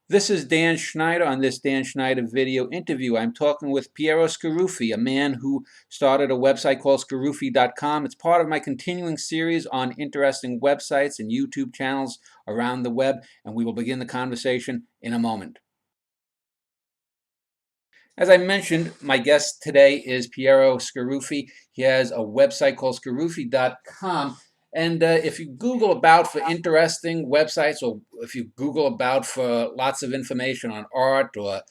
This is Dan Schneider. On this Dan Schneider video interview, I'm talking with Piero Scaruffi, a man who started a website called Scaruffi.com. It's part of my continuing series on interesting websites and YouTube channels around the web, and we will begin the conversation in a moment. As I mentioned, my guest today is Piero Scaruffi. He has a website called Scaruffi.com. And if you Google about for interesting websites, or if you Google about for lots of information on art or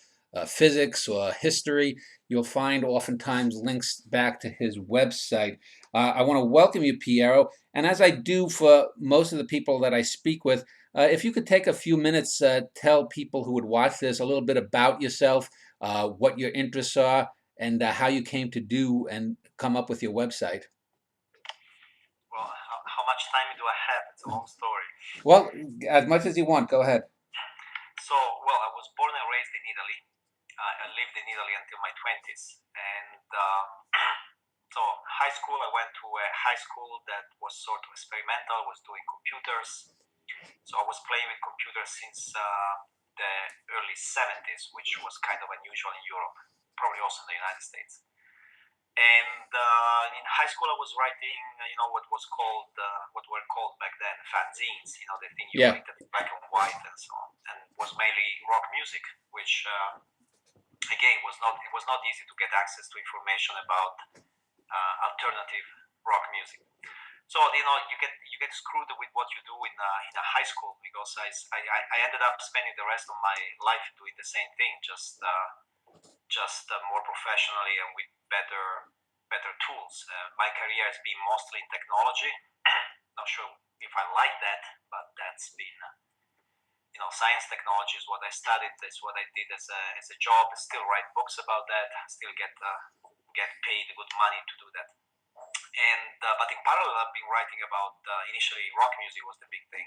physics or history, you'll find oftentimes links back to his website. I want to welcome you, Piero. And as I do for most of the people that I speak with, if you could take a few minutes, tell people who would watch this a little bit about yourself, what your interests are, and how you came to do and come up with your website. Well, how much time do I have? It's a long story. Well, as much as you want. Go ahead. So, well, I was born and raised in Italy. I lived in Italy until my 20s. And so, high school, I went to a high school that was sort of experimental, was doing computers. So, I was playing with computers since the early 70s, which was kind of unusual in Europe, probably also in the United States. And in high school, I was writing, what were called back then fanzines. The thing you Yeah. printed in black and white and so on, and was mainly rock music, which again it was not easy to get access to information about alternative rock music. So you get screwed with what you do in a high school, because I ended up spending the rest of my life doing the same thing, just more professionally and with better tools. My career has been mostly in technology. Not sure if I like that, but that's been science technology is what I studied. That's what I did as a job. I still write books about that. I still get paid good money to do that. And but in parallel, I've been writing about initially rock music was the big thing.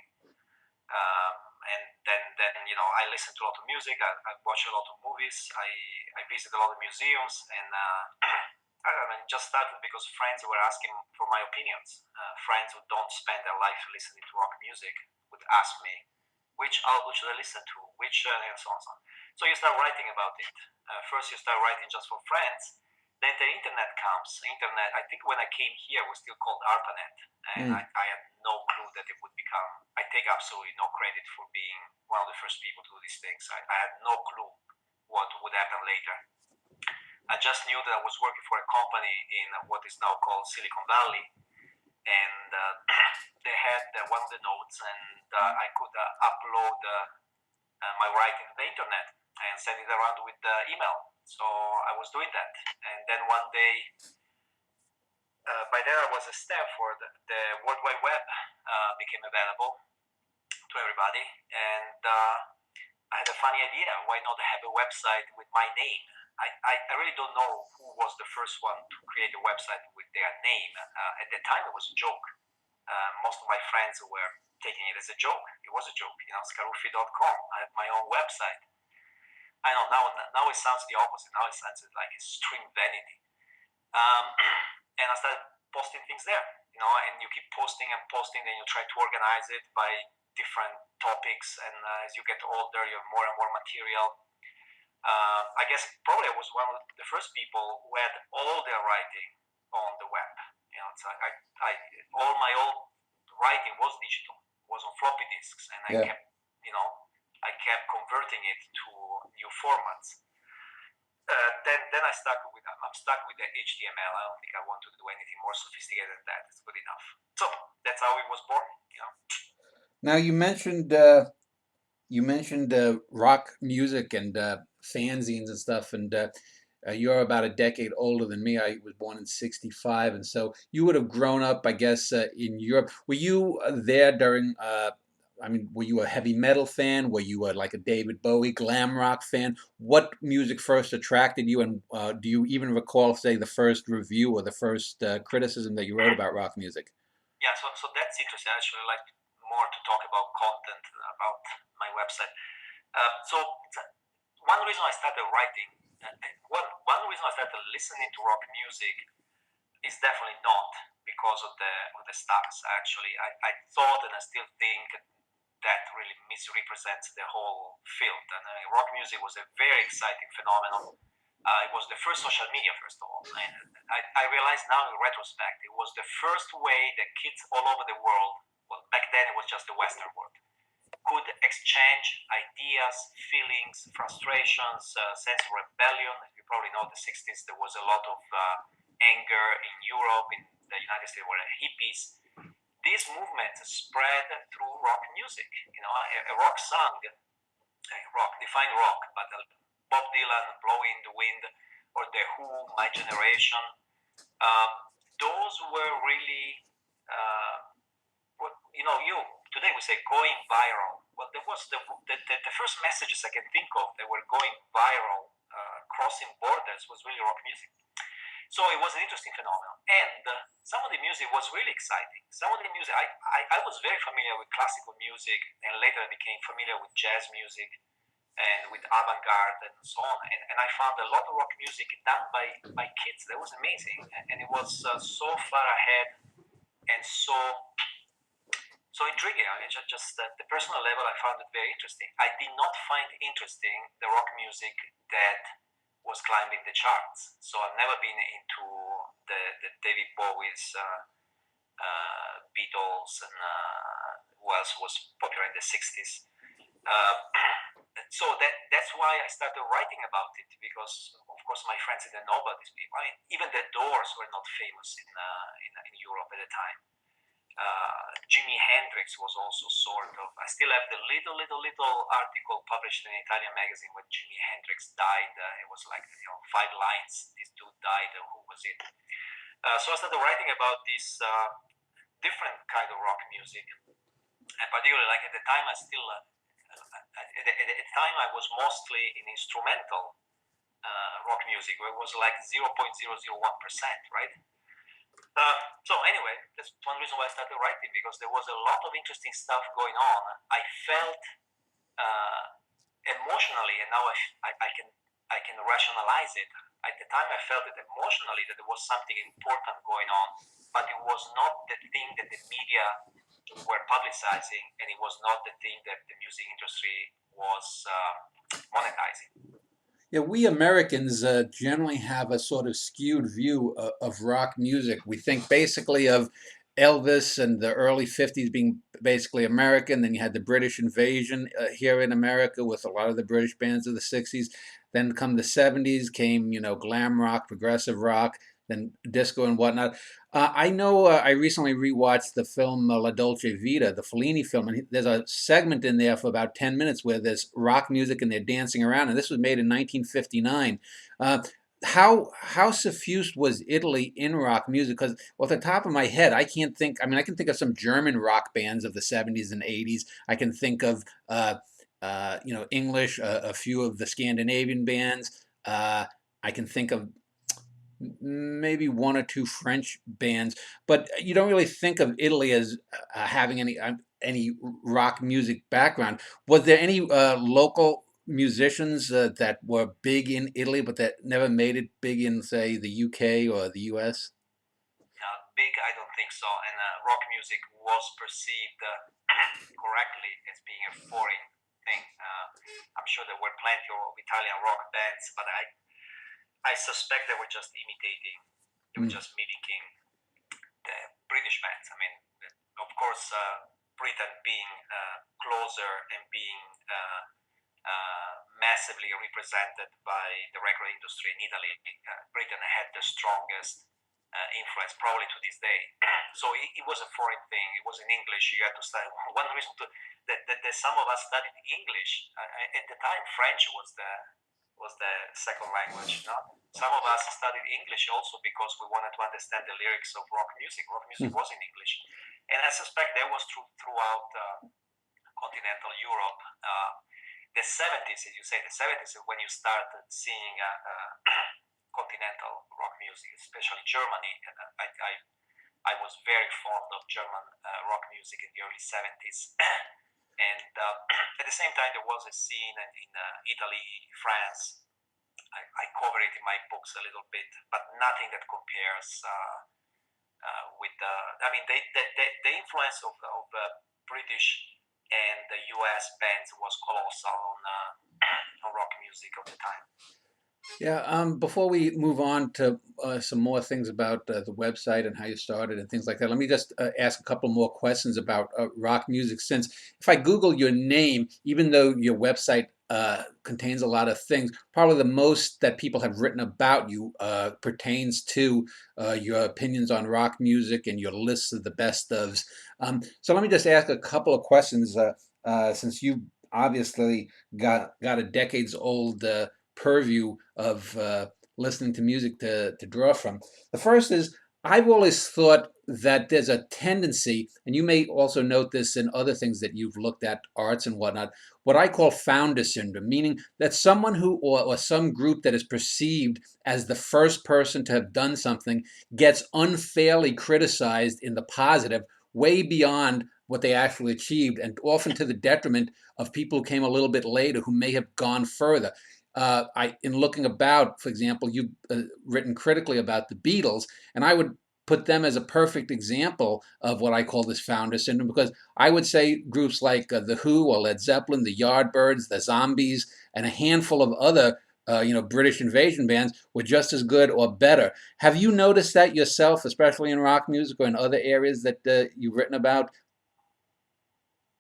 And then I listen to a lot of music. I watch a lot of movies. I visit a lot of museums, and I mean, just started because friends were asking for my opinions. Friends who don't spend their life listening to rock music would ask me which album should I listen to, which and so on. So you start writing about it. First, you start writing just for friends. Then the internet comes. Internet. I think when I came here, it was still called ARPANET, and I had no clue that it would become. I take absolutely no credit for being one of the first people to do these things. I had no clue what would happen later. I just knew that I was working for a company in what is now called Silicon Valley, and they had one of the nodes, and I could upload my writing to the internet and send it around with email. So I was doing that, and then one day, by then I was at Stanford, the World Wide Web became available to everybody, and I had a funny idea. Why not have a website with my name? I really don't know who was the first one to create a website with their name. At the time, it was a joke. Most of my friends were taking it as a joke. It was a joke, Scaruffi.com. I have my own website. I know now it sounds the opposite. Now it sounds like extreme vanity. And I started posting things there, and you keep posting and posting, then you try to organize it by different topics, and as you get older, you have more and more material. I guess probably I was one of the first people who had all their writing on the web. All my old writing was digital, was on floppy disks, and Yeah. I kept converting it to new formats. Then I'm stuck with the HTML. I don't think I want to do anything more sophisticated than that. It's good enough. So that's how it was born. Now you mentioned rock music and fanzines and stuff, and you're about a decade older than me. I was born in '65, and so you would have grown up, I guess, in Europe. Were you there during? I mean, were you a heavy metal fan? Were you like a David Bowie glam rock fan? What music first attracted you, and do you even recall, say, the first review or the first criticism that you wrote about rock music? Yeah, so that's interesting. I actually like more to talk about content about my website. So one reason I started writing, one reason I started listening to rock music is definitely not because of the stars. Actually, I thought and I still think that really misrepresents the whole field. And rock music was a very exciting phenomenon. It was the first social media, first of all. And I realize now in retrospect, it was the first way that kids all over the world, well, back then it was just the Western world, could exchange ideas, feelings, frustrations, sense of rebellion. You probably know the 60s, there was a lot of anger in Europe, in the United States were hippies. These movements spread through rock music. You know, a rock song, rock, define rock, but Bob Dylan, Blowing in the Wind, or The Who, My Generation, those were really, today we say going viral. Well, there was the first messages I can think of that were going viral, crossing borders, was really rock music. So it was an interesting phenomenon. And some of the music was really exciting. Some of the music, I was very familiar with classical music, and later I became familiar with jazz music and with avant-garde and so on. And I found a lot of rock music done by kids. That was amazing. And it was so far ahead and so intriguing. I mean, just at the personal level, I found it very interesting. I did not find interesting the rock music that was climbing the charts. So I've never been into the David Bowie's, Beatles, and who else was popular in the 60s. So that's why I started writing about it, because of course my friends didn't know about these people. I mean, even the Doors were not famous in Europe at the time. Jimi Hendrix was also sort of. I still have the little article published in an Italian magazine when Jimi Hendrix died. It was like 5 lines. This dude died. Who was it? So I started writing about this different kind of rock music, and particularly like at the time at the time I was mostly in instrumental rock music, where it was like 0.001%, right? So anyway, that's one reason why I started writing, because there was a lot of interesting stuff going on. I felt emotionally, and now I can rationalize it. At the time, I felt it emotionally that there was something important going on, but it was not the thing that the media were publicizing, and it was not the thing that the music industry was monetizing. Yeah, we Americans generally have a sort of skewed view of rock music. We think basically of Elvis and the early 50s being basically American. Then you had the British invasion here in America with a lot of the British bands of the 60s. Then come the 70s, came, glam rock, progressive rock, then disco and whatnot. I know I recently rewatched the film La Dolce Vita, the Fellini film, and there's a segment in there for about 10 minutes where there's rock music and they're dancing around, and this was made in 1959. How suffused was Italy in rock music? Because off the top of my head, I can't think. I mean, I can think of some German rock bands of the 70s and 80s. I can think of English, a few of the Scandinavian bands. I can think of maybe one or two French bands, but you don't really think of Italy as having any rock music background. Was there any local musicians that were big in Italy, but that never made it big in, say, the UK or the US? Big, I don't think so. And rock music was perceived correctly as being a foreign thing. I'm sure there were plenty of Italian rock bands, but I suspect they were just imitating, they were just mimicking the British bands. I mean, of course, Britain being closer and being massively represented by the record industry in Italy, Britain had the strongest influence probably to this day. So it was a foreign thing. It was in English. You had to study. One reason that some of us studied English at the time. French was the second language. No? Some of us studied English also because we wanted to understand the lyrics of rock music. Rock music was in English, and I suspect that was true throughout continental Europe. The 70s, as you say, the 70s is when you started seeing continental rock music, especially Germany. And I was very fond of German rock music in the early 70s. And at the same time, there was a scene in Italy, France. I cover it in my books a little bit, but nothing that compares with I mean, the influence of British and the U.S. bands was colossal on rock music of the time. Yeah, before we move on to some more things about the website and how you started and things like that, let me just ask a couple more questions about rock music. Since if I Google your name, even though your website contains a lot of things, probably the most that people have written about you pertains to your opinions on rock music and your lists of the best ofs. So let me just ask a couple of questions since you obviously got a decades old purview of listening to music to draw from. The first is I've always thought that there's a tendency, and you may also note this in other things that you've looked at, arts and whatnot, what I call founder syndrome, meaning that someone who or some group that is perceived as the first person to have done something gets unfairly criticized in the positive, way beyond what they actually achieved, and often to the detriment of people who came a little bit later who may have gone further. In looking about, for example, you've written critically about the Beatles, and I would put them as a perfect example of what I call this founder syndrome, because I would say groups like the Who or Led Zeppelin, the Yardbirds, the Zombies, and a handful of other British invasion bands were just as good or better. Have you noticed that yourself, especially in rock music or in other areas that you've written about?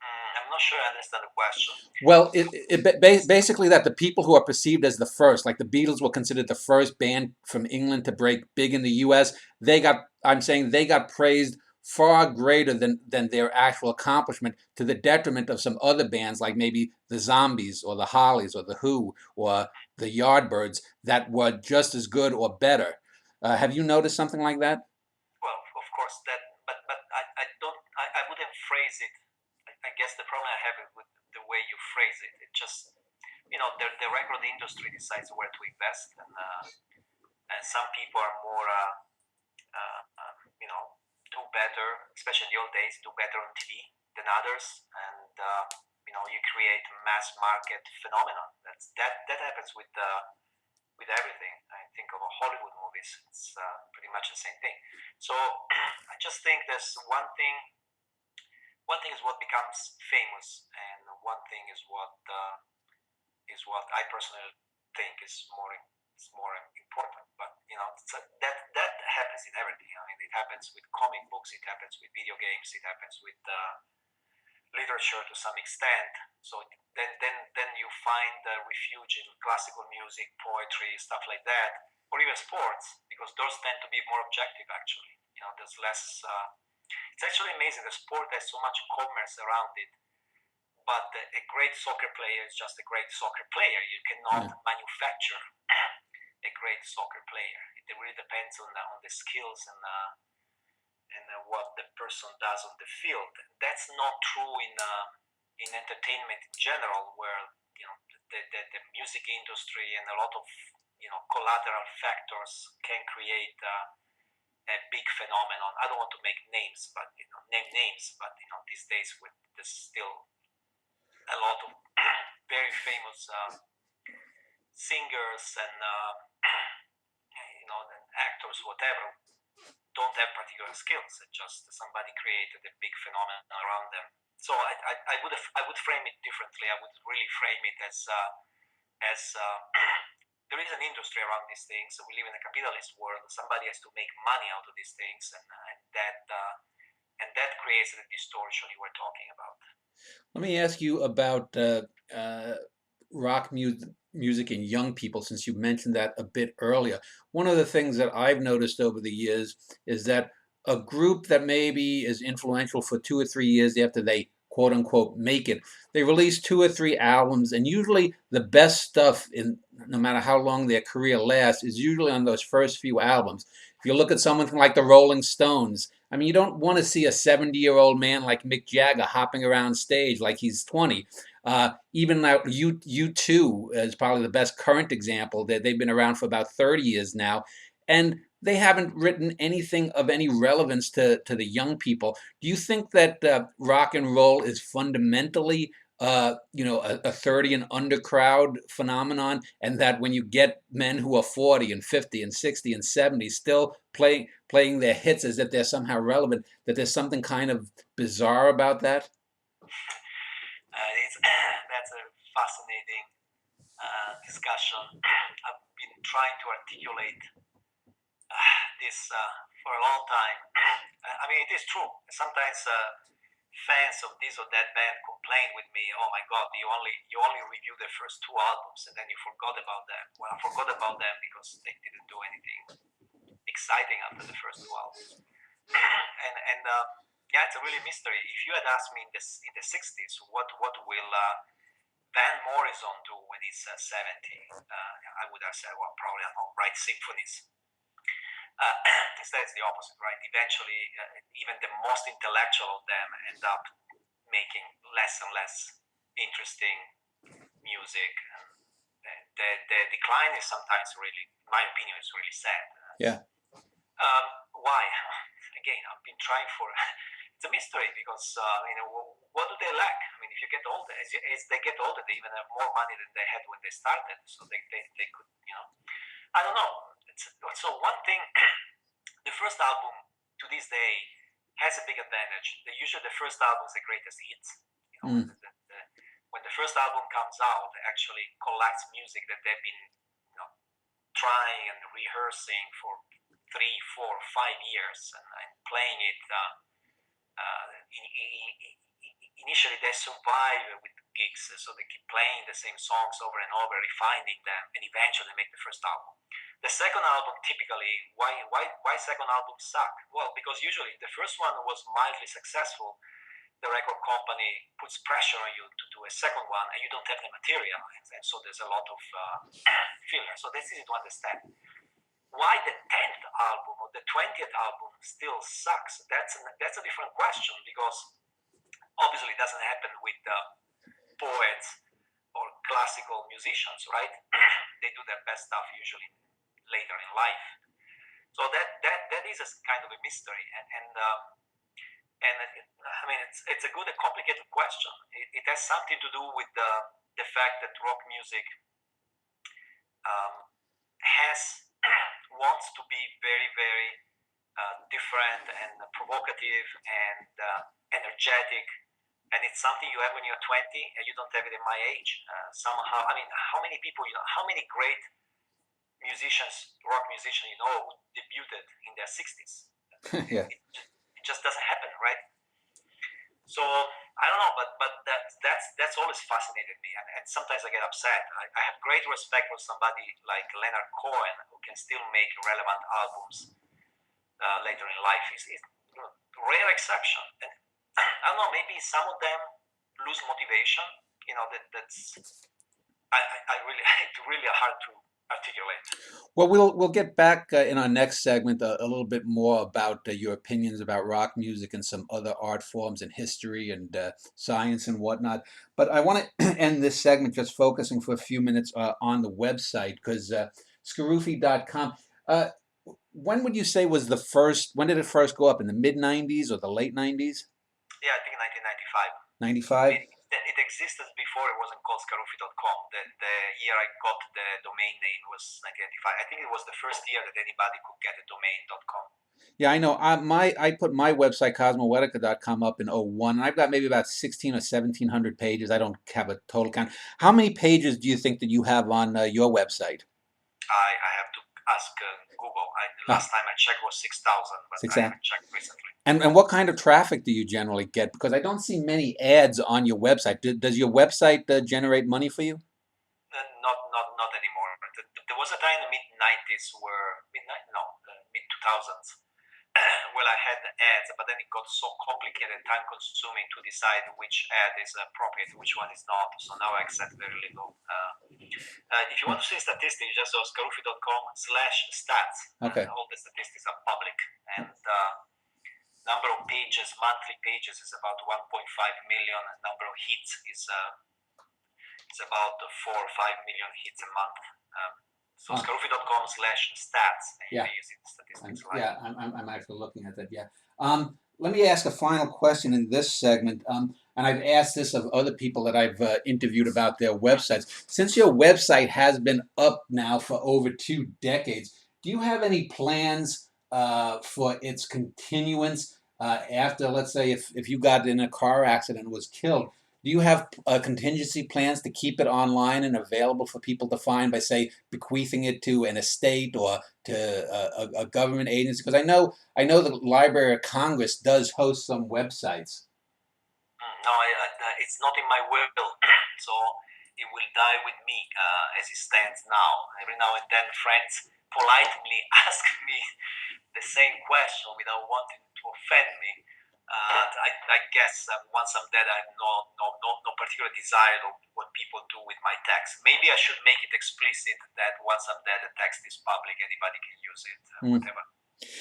I'm not sure I understand the question. Well, basically that the people who are perceived as the first, like the Beatles were considered the first band from England to break big in the U.S. I'm saying they got praised far greater than their actual accomplishment, to the detriment of some other bands like maybe the Zombies or the Hollies or the Who or the Yardbirds that were just as good or better. Have you noticed something like that? Well, of course but I don't I wouldn't phrase it. I guess the problem I have is with the way you phrase it. It just the record industry decides where to invest, and some people are more do better, especially in the old days, do better on TV than others, and you create mass market phenomenon. That happens with everything. I think of Hollywood movies; it's pretty much the same thing. So I just think there's one thing. One thing is what becomes famous, and one thing is what I personally think is more important. But that happens in everything. I mean, it happens with comic books, it happens with video games, it happens with literature to some extent. So then you find refuge in classical music, poetry, stuff like that, or even sports, because those tend to be more objective. Actually, there's less. It's actually amazing. The sport has so much commerce around it, but a great soccer player is just a great soccer player. You cannot Yeah. manufacture a great soccer player. It really depends on the skills and what the person does on the field. That's not true in entertainment in general, where the music industry and a lot of collateral factors can create a big phenomenon. I don't want to make names, but name names, but these days with there's still a lot of very famous singers and and actors, whatever, don't have particular skills. It's just somebody created a big phenomenon around them. So I would frame it differently. I would really frame it as there is an industry around these things. So we live in a capitalist world. Somebody has to make money out of these things, and that creates the distortion you were talking about. Let me ask you about rock music in young people, since you mentioned that a bit earlier. One of the things that I've noticed over the years is that a group that maybe is influential for 2 or 3 years after they quote unquote make it, they release 2 or 3 albums, and usually the best stuff, in no matter how long their career lasts, is usually on those first few albums. If you look at someone like the Rolling Stones, I mean, you don't want to see a 70-year-old man like Mick Jagger hopping around stage like he's 20. Even now, U2 is probably the best current example. That they've been around for about 30 years now, and they haven't written anything of any relevance to the young people. Do you think that rock and roll is fundamentally a 30 and under crowd phenomenon, and that when you get men who are 40 and 50 and 60 and 70 still playing their hits as if they're somehow relevant, that there's something kind of bizarre about that? that's a fascinating discussion. I've been trying to articulate this for a long time. I mean, it is true. Sometimes fans of this or that band complain with me, "Oh my God, you only review the first two albums and then you forgot about them." Well, I forgot about them because they didn't do anything exciting after the first two albums. and yeah, it's a really mystery. If you had asked me in the '60s, what will Van Morrison do when he's 70? I would have said, well, probably I don't know, write symphonies. Uh, Instead, it's the opposite, right? Eventually, even the most intellectual of them end up making less and less interesting music. The decline is sometimes really, in my opinion, is really sad. Yeah. Why? Again, I've been trying for. It's a mystery because what do they lack? I mean, if you get older, as they get older, they even have more money than they had when they started, so they could, I don't know. So one thing, the first album to this day has a big advantage. Usually the first album is the greatest hits. When the first album comes out, it actually collects music that they've been trying and rehearsing for 3, 4, 5 years and playing it. Initially they survive with gigs, so they keep playing the same songs over and over, refining them, and eventually make the first album. The second album, typically, why second albums suck? Well, because usually the first one was mildly successful. The record company puts pressure on you to do a second one, and you don't have the material, and so there's a lot of filler. So that's easy to understand. Why the 10th album or the 20th album still sucks? That's a different question, because obviously it doesn't happen with poets or classical musicians, right? They do their best stuff usually later in life. So that is a kind of a mystery, and I mean it's a good, a complicated question. It has something to do with the fact that rock music wants to be very, very different and provocative and energetic, and it's something you have when you're 20 and you don't have it in my age. Somehow, I mean, how many people, how many great musicians, rock musicians, who debuted in their 60s? Yeah. It just doesn't happen, right? So I don't know, but that's always fascinated me, and sometimes I get upset. I have great respect for somebody like Leonard Cohen, who can still make relevant albums later in life. Is rare exception, and I don't know. Maybe some of them lose motivation. That's I really it's really hard to articulate. Well, we'll get back in our next segment a little bit more about your opinions about rock music and some other art forms and history and science and whatnot. But I want to end this segment just focusing for a few minutes on the website, because Scaruffi.com. When would you say was the first? When did it first go up? In the mid '90s or the late '90s? Yeah, I think 1995. 95. It existed before. It wasn't called Scaruffi.com. The year I got the domain name was 1995. I think it was the first year that anybody could get a domain.com. Yeah, I know. I put my website Cosmoetica.com up in '01, and I've got maybe about 16 or 1700 pages. I don't have a total count. How many pages do you think that you have on your website? I have to ask Google. Last time I checked was 6,000, but 6,000. I haven't checked recently. And what kind of traffic do you generally get? Because I don't see many ads on your website. Does your website generate money for you? Not anymore. There was a time in the mid 2000s, well, I had ads, but then it got so complicated and time consuming to decide which ad is appropriate, which one is not. So now I accept very little. If you want to see statistics, just go scaruffi.com/stats. Okay. All the statistics are public, and number of pages, monthly pages, is about 1.5 million. Number of hits is about 4 or 5 million hits a month. So scaruffi.com/stats. Yeah. You see the statistics, right? Yeah, I'm actually looking at that. Yeah. Let me ask a final question in this segment. And I've asked this of other people that I've interviewed about their websites. Since your website has been up now for over 2 decades, do you have any plans for its continuance after, let's say, if you got in a car accident and was killed? Do you have contingency plans to keep it online and available for people to find by, say, bequeathing it to an estate or to a government agency? Because I know the Library of Congress does host some websites. No, it's not in my will, so it will die with me as it stands now. Every now and then, friends politely ask me the same question without wanting to offend me. I guess once I'm dead, I have no particular desire of what people do with my text. Maybe I should make it explicit that once I'm dead, the text is public, anybody can use it, Mm. whatever.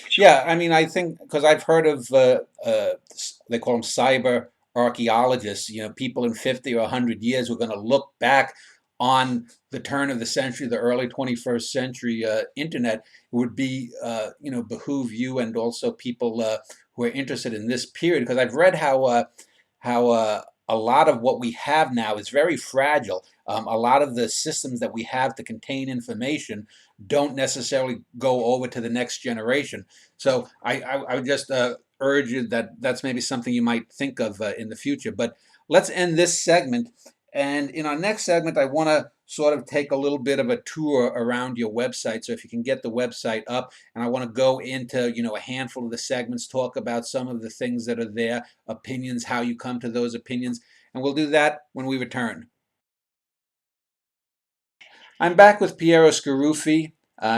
Which Yeah, I mean, I think because I've heard of they call them cyber archaeologists. People in 50 or 100 years who are going to look back on the turn of the century, the early 21st century internet. It would be, behoove you and also people who are interested in this period, because I've read how a lot of what we have now is very fragile. A lot of the systems that we have to contain information don't necessarily go over to the next generation. So I would just urge you that that's maybe something you might think of in the future. But let's end this segment. And in our next segment, I want to sort of take a little bit of a tour around your website. So if you can get the website up, and I want to go into, a handful of the segments, talk about some of the things that are there, opinions, how you come to those opinions. And we'll do that when we return. I'm back with Piero Scaruffi.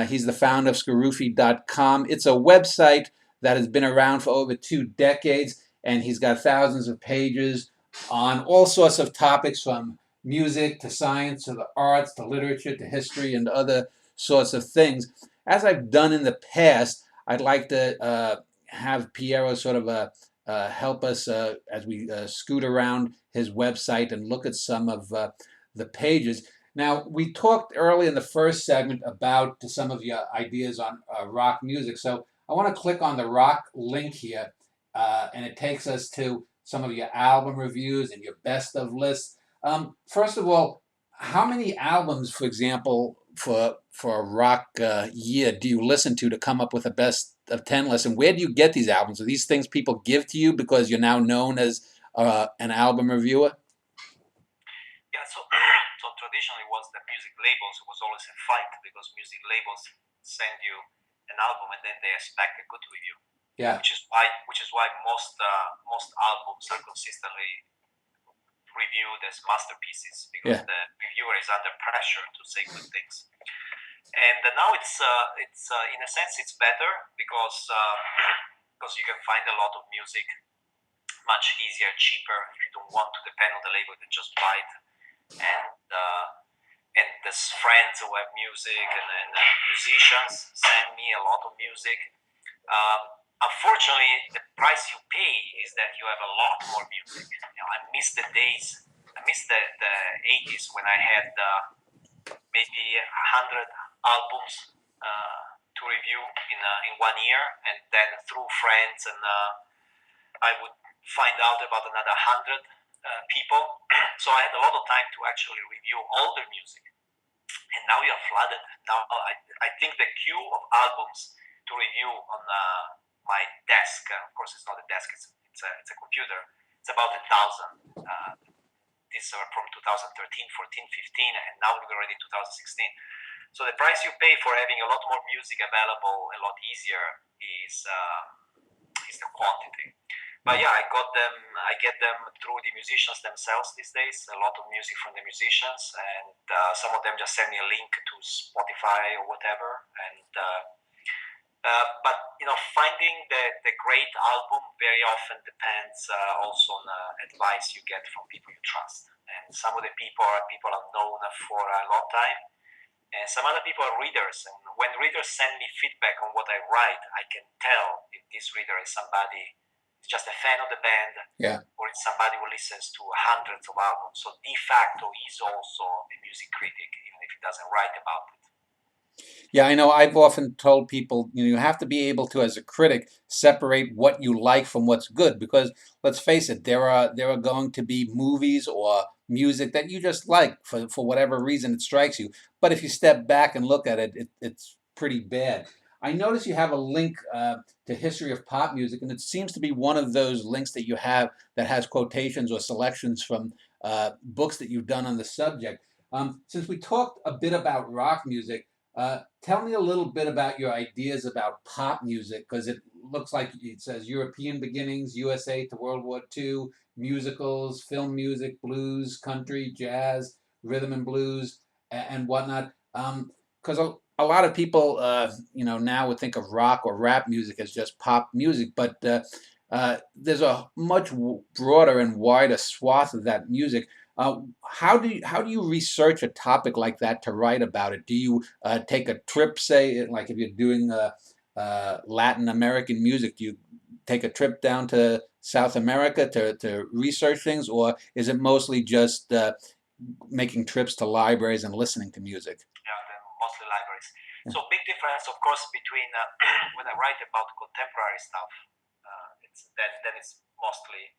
He's the founder of Scaruffi.com. It's a website that has been around for over 2 decades, and he's got thousands of pages on all sorts of topics, from music to science to the arts to literature to history and other sorts of things. As I've done in the past, I'd like to have Piero sort of help us as we scoot around his website and look at some of the pages. Now, we talked early in the first segment about some of your ideas on rock music. So I want to click on the rock link here, and it takes us to some of your album reviews and your best of lists. First of all, how many albums, for example, for a rock year do you listen to come up with a best of 10 list? And where do you get these albums? Are these things people give to you because you're now known as an album reviewer? Yeah, so so traditionally was the music labels. It was always a fight because music labels send you an album and then they expect a good review. Yeah. Which is why most albums are consistently reviewed as masterpieces, because Yeah. the reviewer is under pressure to say good things. And now it's in a sense it's better because you can find a lot of music much easier, cheaper, if you don't want to depend on the label, you just buy it. And there's friends who have music, and musicians send me a lot of music. Unfortunately, the price you pay is that you have a lot more music. I miss the days. I miss the 80s when I had maybe 100 albums to review in 1 year, and then through friends, and I would find out about another 100 people. So I had a lot of time to actually review all their music. And now you're flooded. Now I think the queue of albums to review on my desk, of course it's not a desk, it's a computer, it's about 1,000. These are from 2013, 14, 15, and now we're already in 2016. So the price you pay for having a lot more music available a lot easier is the quantity. But yeah, I get them through the musicians themselves these days. A lot of music from the musicians, and some of them just send me a link to Spotify or whatever. And but finding the great album very often depends also on advice you get from people you trust. And some of the people are known for a long time, and some other people are readers. And when readers send me feedback on what I write, I can tell if this reader is somebody just a fan of the band, Yeah. or it's somebody who listens to hundreds of albums. So de facto, he's also a music critic, even if he doesn't write about it. Yeah, I know. I've often told people, you have to be able to, as a critic, separate what you like from what's good. Because let's face it, there are going to be movies or music that you just like for whatever reason it strikes you. But if you step back and look at it, it's pretty bad. I notice you have a link to history of pop music, and it seems to be one of those links that you have that has quotations or selections from books that you've done on the subject. Since we talked a bit about rock music, tell me a little bit about your ideas about pop music, because it looks like it says European beginnings, USA to World War II, musicals, film music, blues, country, jazz, rhythm and blues, and whatnot. Because a lot of people, now would think of rock or rap music as just pop music, but there's a much broader and wider swath of that music. How do you research a topic like that to write about it? Do you take a trip, say, like if you're doing Latin American music, do you take a trip down to South America to research things, or is it mostly just making trips to libraries and listening to music? Yeah, mostly libraries. So big difference, of course, between when I write about contemporary stuff, then it's mostly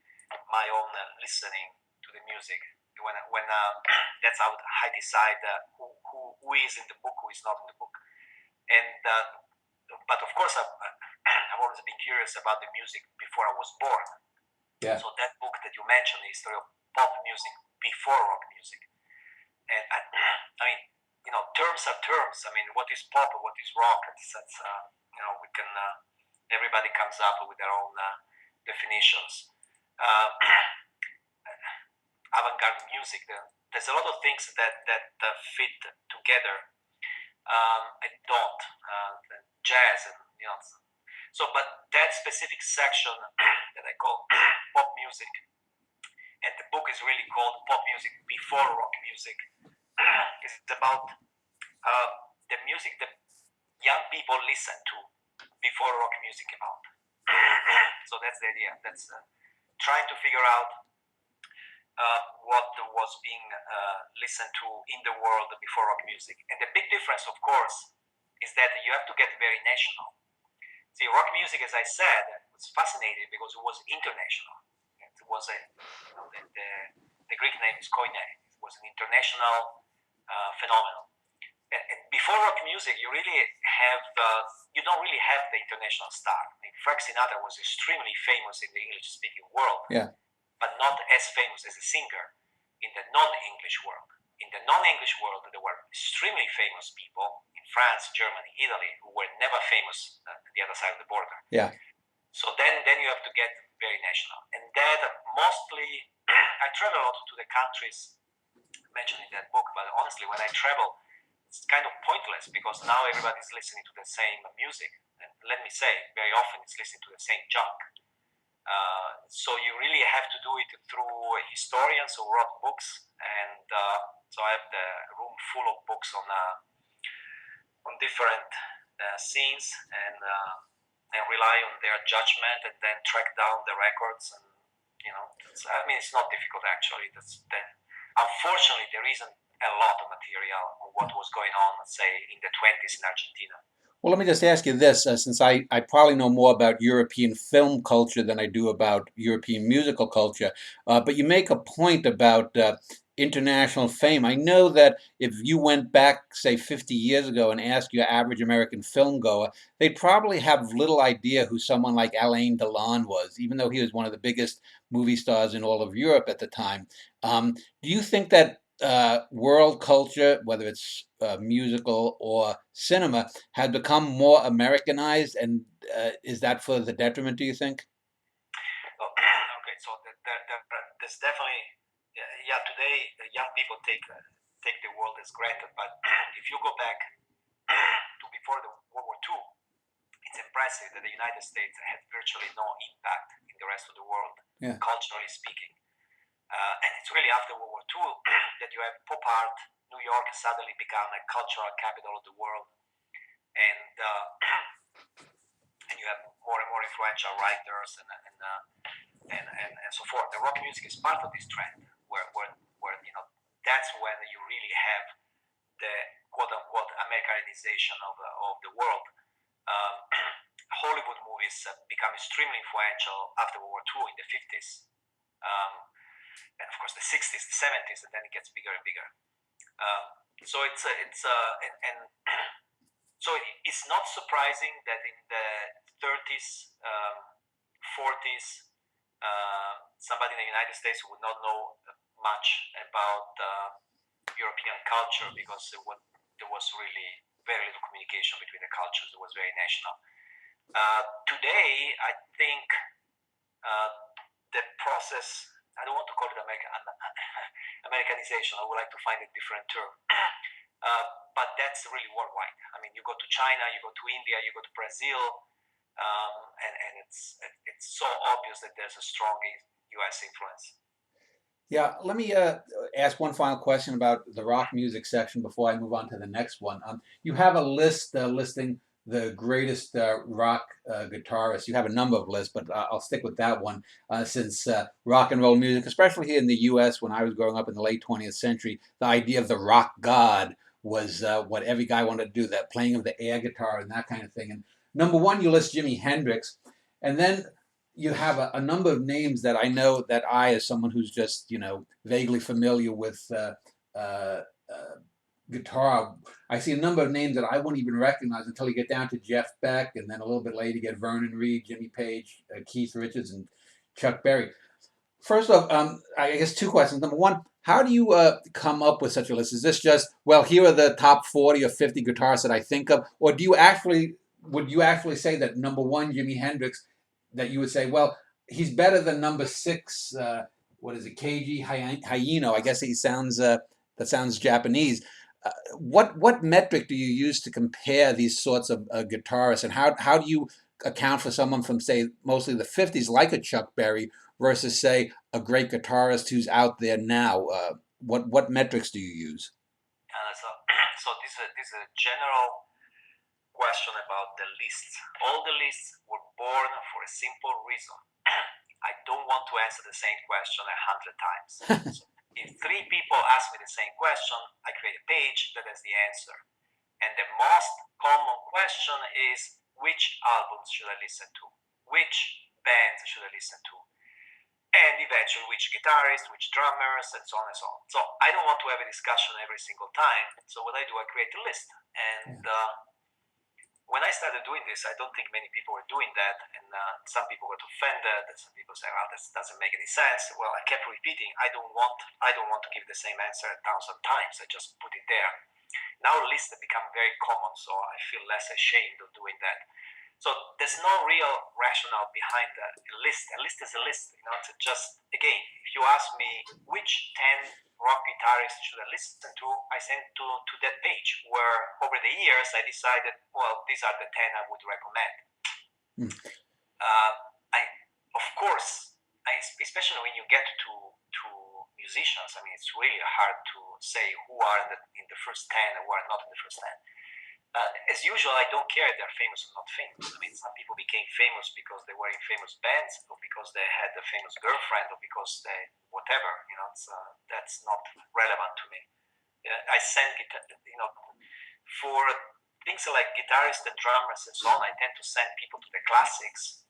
my own listening to the music. When that's how I decide who is in the book, who is not in the book. And but of course, I've always been curious about the music before I was born. Yeah. So that book that you mentioned, the history of pop music before rock music, and I mean, terms are terms. I mean, what is pop and what is rock? That's we can everybody comes up with their own definitions. Uh, Avant-garde music. There's a lot of things that fit together. I don't jazz and so, but that specific section that I call pop music, and the book is really called Pop Music Before Rock Music. It's about the music that young people listen to before rock music came out. So that's the idea. That's trying to figure out what was being listened to in the world before rock music. And the big difference, of course, is that you have to get very national. See, rock music, as I said, was fascinating because it was international. It was the Greek name is koine. It was an international phenomenon. And before rock music, you don't really have the international star. I mean, Frank Sinatra was extremely famous in the English-speaking world, Yeah. but not as famous as a singer in the non-English world. In the non-English world, there were extremely famous people in France, Germany, Italy, who were never famous at the other side of the border. Yeah. So then you have to get very national. And that mostly, I travel a lot to the countries mentioned in that book, but honestly, when I travel, it's kind of pointless because now everybody's listening to the same music. And let me say, very often it's listening to the same junk. So you really have to do it through historians who wrote books, and so I have the room full of books on different scenes, and rely on their judgment, and then track down the records. And it's not difficult actually. Unfortunately, there isn't a lot of material on what was going on, let's say, in the 20s in Argentina. Well, let me just ask you this, since I probably know more about European film culture than I do about European musical culture, but you make a point about international fame. I know that if you went back, say, 50 years ago and asked your average American film goer, they'd probably have little idea who someone like Alain Delon was, even though he was one of the biggest movie stars in all of Europe at the time. Do you think that world culture, whether it's musical or cinema, has become more Americanized, and is that for the detriment, do you think? Okay, so there's definitely, yeah. Today, young people take the world as granted, but if you go back to before the World War II, it's impressive that the United States had virtually no impact in the rest of the world, Yeah. culturally speaking. And it's really after World War II that you have pop art. New York has suddenly become a cultural capital of the world, and and you have more and more influential writers and so forth. The rock music is part of this trend, where that's when you really have the quote unquote Americanization of the world. Hollywood movies become extremely influential after World War II in the 50s. And of course the 60s, the 70s, and then it gets bigger and bigger. So it's and So it's not surprising that in the 30s, 40s, somebody in the United States would not know much about European culture, because there was really very little communication between the cultures. It was very national. Today, I think the process, I don't want to call it Americanization, I would like to find a different term. But that's really worldwide. I mean, you go to China, you go to India, you go to Brazil, and it's so obvious that there's a strong U.S. influence. Yeah, let me ask one final question about the rock music section before I move on to the next one. You have a list listing the greatest rock guitarists. You have a number of lists, but I'll stick with that one since rock and roll music, especially here in the U.S. when I was growing up in the late 20th century, the idea of the rock god was what every guy wanted to do, that playing of the air guitar and that kind of thing. And number one, you list Jimi Hendrix, and then you have a number of names that I know that I, as someone who's just vaguely familiar with guitar, I see a number of names that I won't even recognize until you get down to Jeff Beck, and then a little bit later you get Vernon Reid, Jimmy Page, Keith Richards, and Chuck Berry. First off, I guess two questions. Number one, how do you come up with such a list? Is this just, well, here are the top 40 or 50 guitarists that I think of, or would you actually say that number one, Jimi Hendrix, that you would say, well, he's better than number 6, what is it, Keiji Hayano? I guess that sounds Japanese. What metric do you use to compare these sorts of guitarists, and how do you account for someone from, say, mostly the 50s, like a Chuck Berry, versus, say, a great guitarist who's out there now? What metrics do you use? So this is a general question about the lists. All the lists were born for a simple reason. I don't want to answer the same question 100 times. So if 3 people ask me the same question, I create a page that has the answer. And the most common question is, which albums should I listen to? Which bands should I listen to? And eventually, which guitarists, which drummers, and so on and so on. So I don't want to have a discussion every single time. So what I do, I create a list. And when I started doing this, I don't think many people were doing that, and some people got offended, and some people say, "Well, this doesn't make any sense." Well, I kept repeating, I don't want to give the same answer 1,000 times. I just put it there. Now lists have become very common, so I feel less ashamed of doing that. So there's no real rationale behind a list. A list is a list. It's just, again, if you ask me which 10 rock guitarists should I listen to, I send to that page where over the years I decided, well, these are the 10 I would recommend. Of course, especially when you get to musicians, I mean, it's really hard to say who are in the first 10 and who are not in the first 10. As usual, I don't care if they're famous or not famous. I mean, some people became famous because they were in famous bands, or because they had a famous girlfriend, or because they whatever. That's not relevant to me. I send for things like guitarists and drummers and so on. I tend to send people to the classics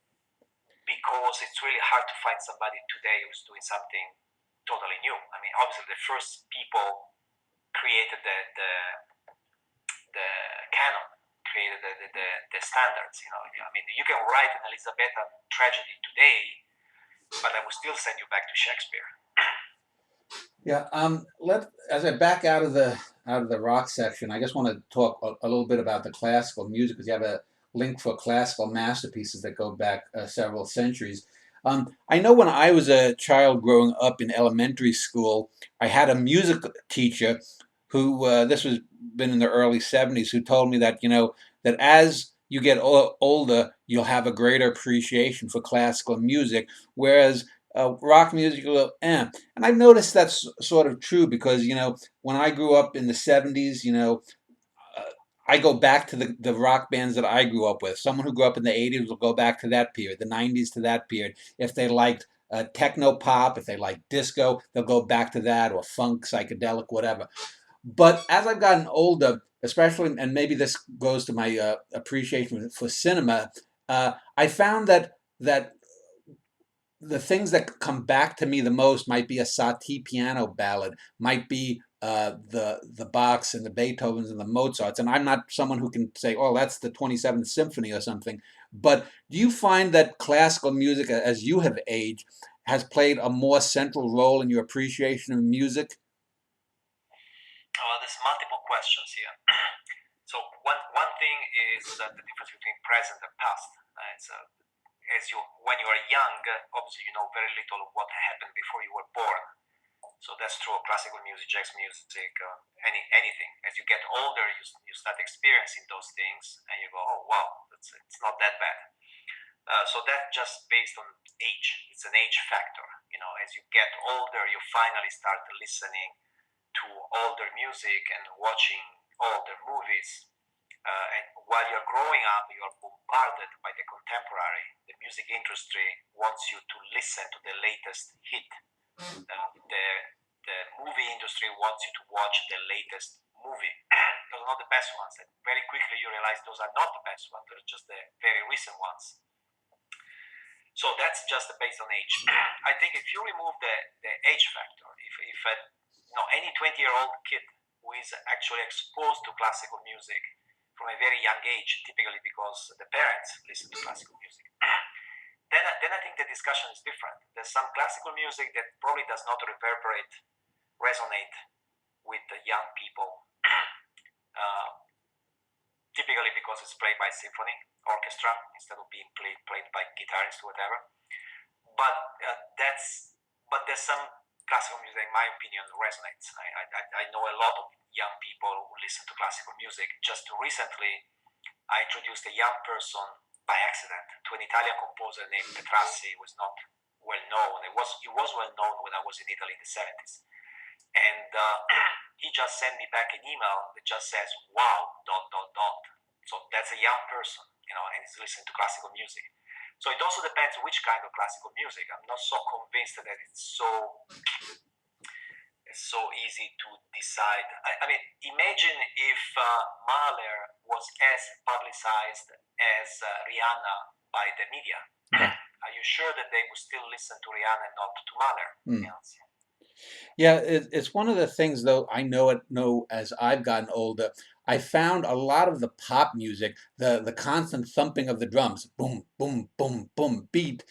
because it's really hard to find somebody today who's doing something totally new. I mean, obviously, the first people created the canon, created the standards. I mean, you can write an Elizabethan tragedy today, but I will still send you back to Shakespeare. Yeah. As I back out of the rock section, I just want to talk a little bit about the classical music, because you have a link for classical masterpieces that go back several centuries. I know when I was a child growing up in elementary school, I had a music teacher who, this was been in the early 70s, who told me that, that as you get older, you'll have a greater appreciation for classical music, whereas rock music, And I've noticed that's sort of true, because, when I grew up in the 70s, I go back to the rock bands that I grew up with. Someone who grew up in the 80s will go back to that period, the 90s to that period. If they liked techno pop, if they liked disco, they'll go back to that, or funk, psychedelic, whatever. But as I've gotten older, especially, and maybe this goes to my appreciation for cinema, I found that the things that come back to me the most might be a Satie piano ballad, might be the Bachs and the Beethovens and the Mozarts. And I'm not someone who can say, "Oh, that's the 27th Symphony" or something. But do you find that classical music, as you have aged, has played a more central role in your appreciation of music? There's multiple questions here. So one thing is the difference between present and past. It's as you when you are young, obviously you know very little of what happened before you were born. So that's true of classical music, jazz music, anything. As you get older, you start experiencing those things, and you go, oh wow, it's not that bad. So that just based on age. It's an age factor. You know, as you get older, you finally start listening to older music and watching older movies. And while you're growing up, you're bombarded by the contemporary. The music industry wants you to listen to the latest hit. The movie industry wants you to watch the latest movie. Those are not the best ones. And very quickly you realize those are not the best ones. They're just the very recent ones. So that's just based on age. I think if you remove the age factor, if any 20-year-old kid who is actually exposed to classical music from a very young age, typically because the parents listen to classical music, then I think the discussion is different. There's some classical music that probably does not resonate with the young people, typically because it's played by symphony orchestra instead of being played by guitarists or whatever. But there's some classical music, in my opinion, resonates. I know a lot of young people who listen to classical music. Just recently, I introduced a young person by accident to an Italian composer named Petrassi, who was not well known. He was well known when I was in Italy in the 70s. And he just sent me back an email that just says, wow, dot, dot, dot. So that's a young person, and he's listening to classical music. So it also depends which kind of classical music. I'm not so convinced that it's so easy to decide. I mean, imagine if Mahler was as publicized as Rihanna by the media. Are you sure that they would still listen to Rihanna and not to Mahler? Yeah, it's one of the things, though, I know as I've gotten older, I found a lot of the pop music, the constant thumping of the drums, boom, boom, boom, boom, beat,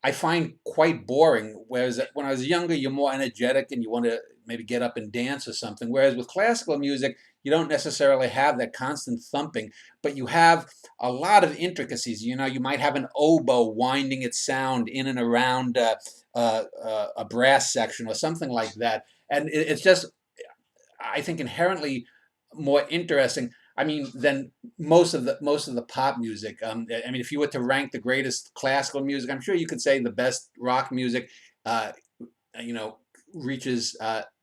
I find quite boring. Whereas when I was younger, you're more energetic and you want to maybe get up and dance or something. Whereas with classical music, you don't necessarily have that constant thumping, but you have a lot of intricacies. You might have an oboe winding its sound in and around a brass section or something like that, and it's just, I think, inherently more interesting. I mean, than most of the pop music. I mean, if you were to rank the greatest classical music, I'm sure you could say the best rock music, uh, you know, reaches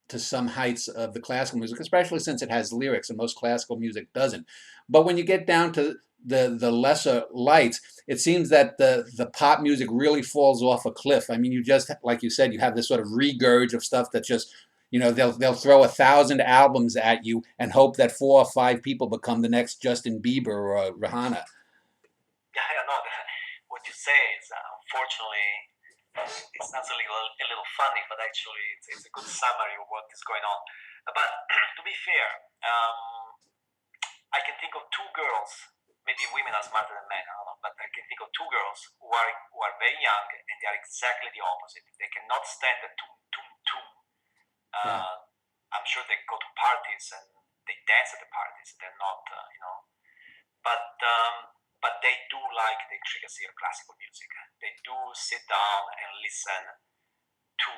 to some heights of the classical music, especially since it has lyrics, and most classical music doesn't. But when you get down to the lesser lights, it seems that the pop music really falls off a cliff. I mean, you just, like you said, you have this sort of regurge of stuff that just, they'll throw 1,000 albums at you and hope that 4 or 5 people become the next Justin Bieber or Rihanna. Yeah, no, what you say is unfortunately it sounds a little funny, but actually it's a good summary of what is going on. But to be fair, I can think of two girls. Maybe women are smarter than men. I don't know, but I can think of two girls who are very young and they are exactly the opposite. They cannot stand the tum tum tum. Yeah. I'm sure they go to parties and they dance at the parties. They're not. But they do like the intricacy of classical music. They do sit down and listen to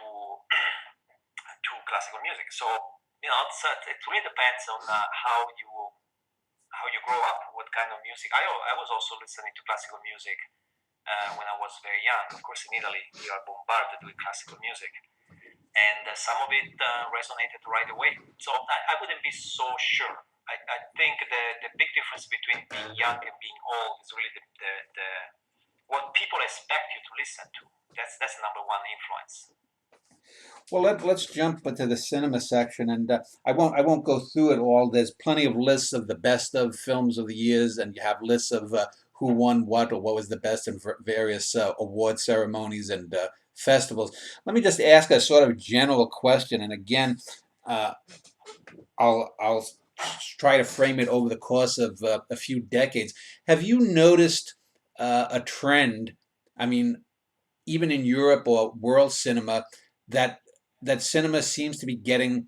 to classical music. So it really depends on how you grow up, what kind of music. I was also listening to classical music when I was very young. Of course, in Italy, you are bombarded with classical music, and some of it resonated right away. So I wouldn't be so sure. I think the big difference between being young and being old is really the what people expect you to listen to. That's the number one influence. Well, let's jump into the cinema section, and I won't go through it all. There's plenty of lists of the best of films of the years, and you have lists of who won what or what was the best in various award ceremonies and festivals. Let me just ask a sort of general question, and again, uh, I'll try to frame it over the course of a few decades. Have you noticed a trend? I mean, even in Europe or world cinema, that that cinema seems to be getting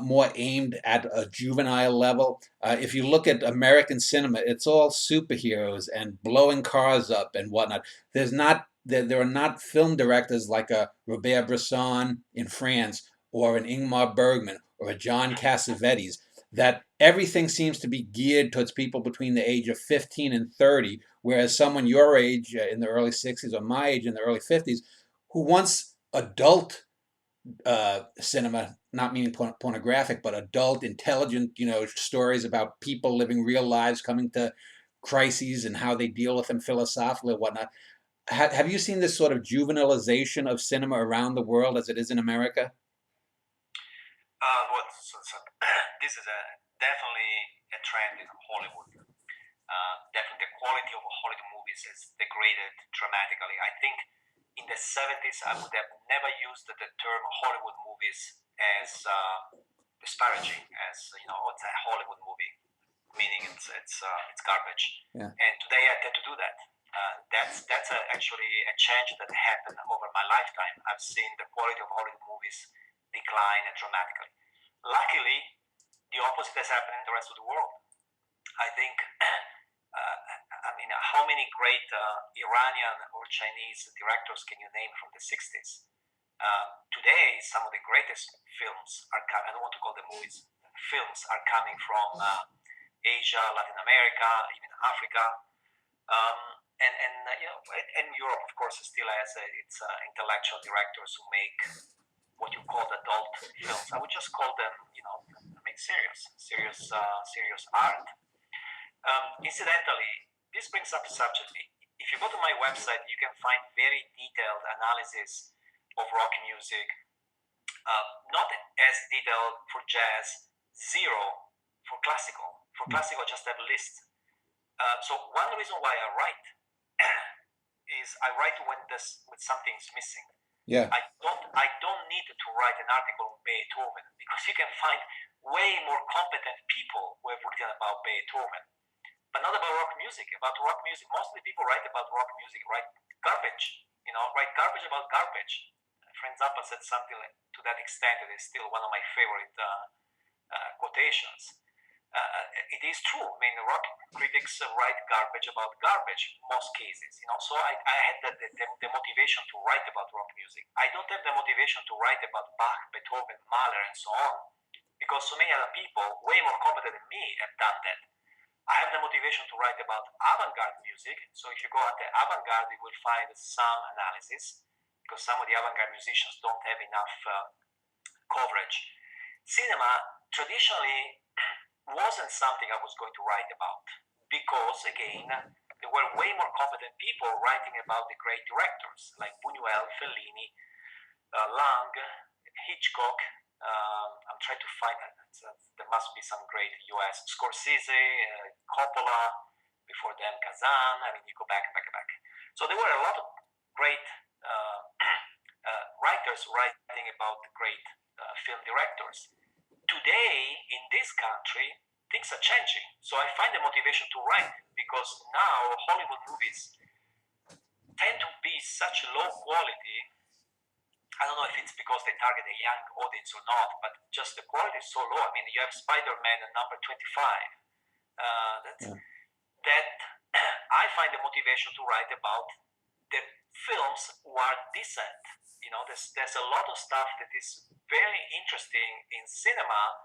more aimed at a juvenile level. If you look at American cinema, it's all superheroes and blowing cars up and whatnot. There are not film directors like a Robert Bresson in France or an Ingmar Bergman or a John Cassavetes. That everything seems to be geared towards people between the age of 15 and 30, whereas someone your age in the early 60s or my age in the early 50s, who wants adult cinema, not meaning pornographic, but adult, intelligent, stories about people living real lives, coming to crises and how they deal with them philosophically and whatnot. Have you seen this sort of juvenilization of cinema around the world as it is in America? This is definitely a trend in Hollywood. Definitely, the quality of Hollywood movies has degraded dramatically. I think in the 70s, I would have never used the term Hollywood movies as disparaging, as oh, it's a Hollywood movie, meaning it's garbage. Yeah. And today I tend to do that. That's actually a change that happened over my lifetime. I've seen the quality of Hollywood movies decline dramatically. Luckily, the opposite has happened in the rest of the world. I think, I mean, how many great Iranian or Chinese directors can you name from the 60s? Today, some of the greatest films are coming, I don't want to call them movies, films are coming from Asia, Latin America, even Africa. And Europe, of course, still has its intellectual directors who make what you call adult films. I would just call them, make serious art. Incidentally, this brings up a subject. If you go to my website, you can find very detailed analysis of rock music. Not as detailed for jazz, zero for classical. For classical, I just have a list. So one reason why I write is I write when something's missing. Yeah. I don't need to write an article on Beethoven because you can find way more competent people who have written about Beethoven, but not about rock music. About rock music, most of the people write about rock music write garbage. Write garbage about garbage. Frank Zappa said something to that extent. It is still one of my favorite quotations. It is true. I mean, rock critics write garbage about garbage most cases. So I had the motivation to write about rock music. I don't have the motivation to write about Bach, Beethoven, Mahler, and so on, because so many other people, way more competent than me, have done that. I have the motivation to write about avant-garde music. So if you go at the avant-garde, you will find some analysis, because some of the avant-garde musicians don't have enough coverage. Cinema traditionally wasn't something I was going to write about because, again, there were way more competent people writing about the great directors like Buñuel, Fellini, Lang, Hitchcock. I'm trying to find there must be some great U.S. Scorsese, Coppola, before them Kazan. I mean, you go back. So there were a lot of great writers writing about great film directors. Today, in this country, things are changing. So I find the motivation to write because now Hollywood movies tend to be such low quality. I don't know if it's because they target a young audience or not, but just the quality is so low. I mean, you have Spider-Man at number 25. That I find the motivation to write about the films who are decent. There's a lot of stuff that is very interesting in cinema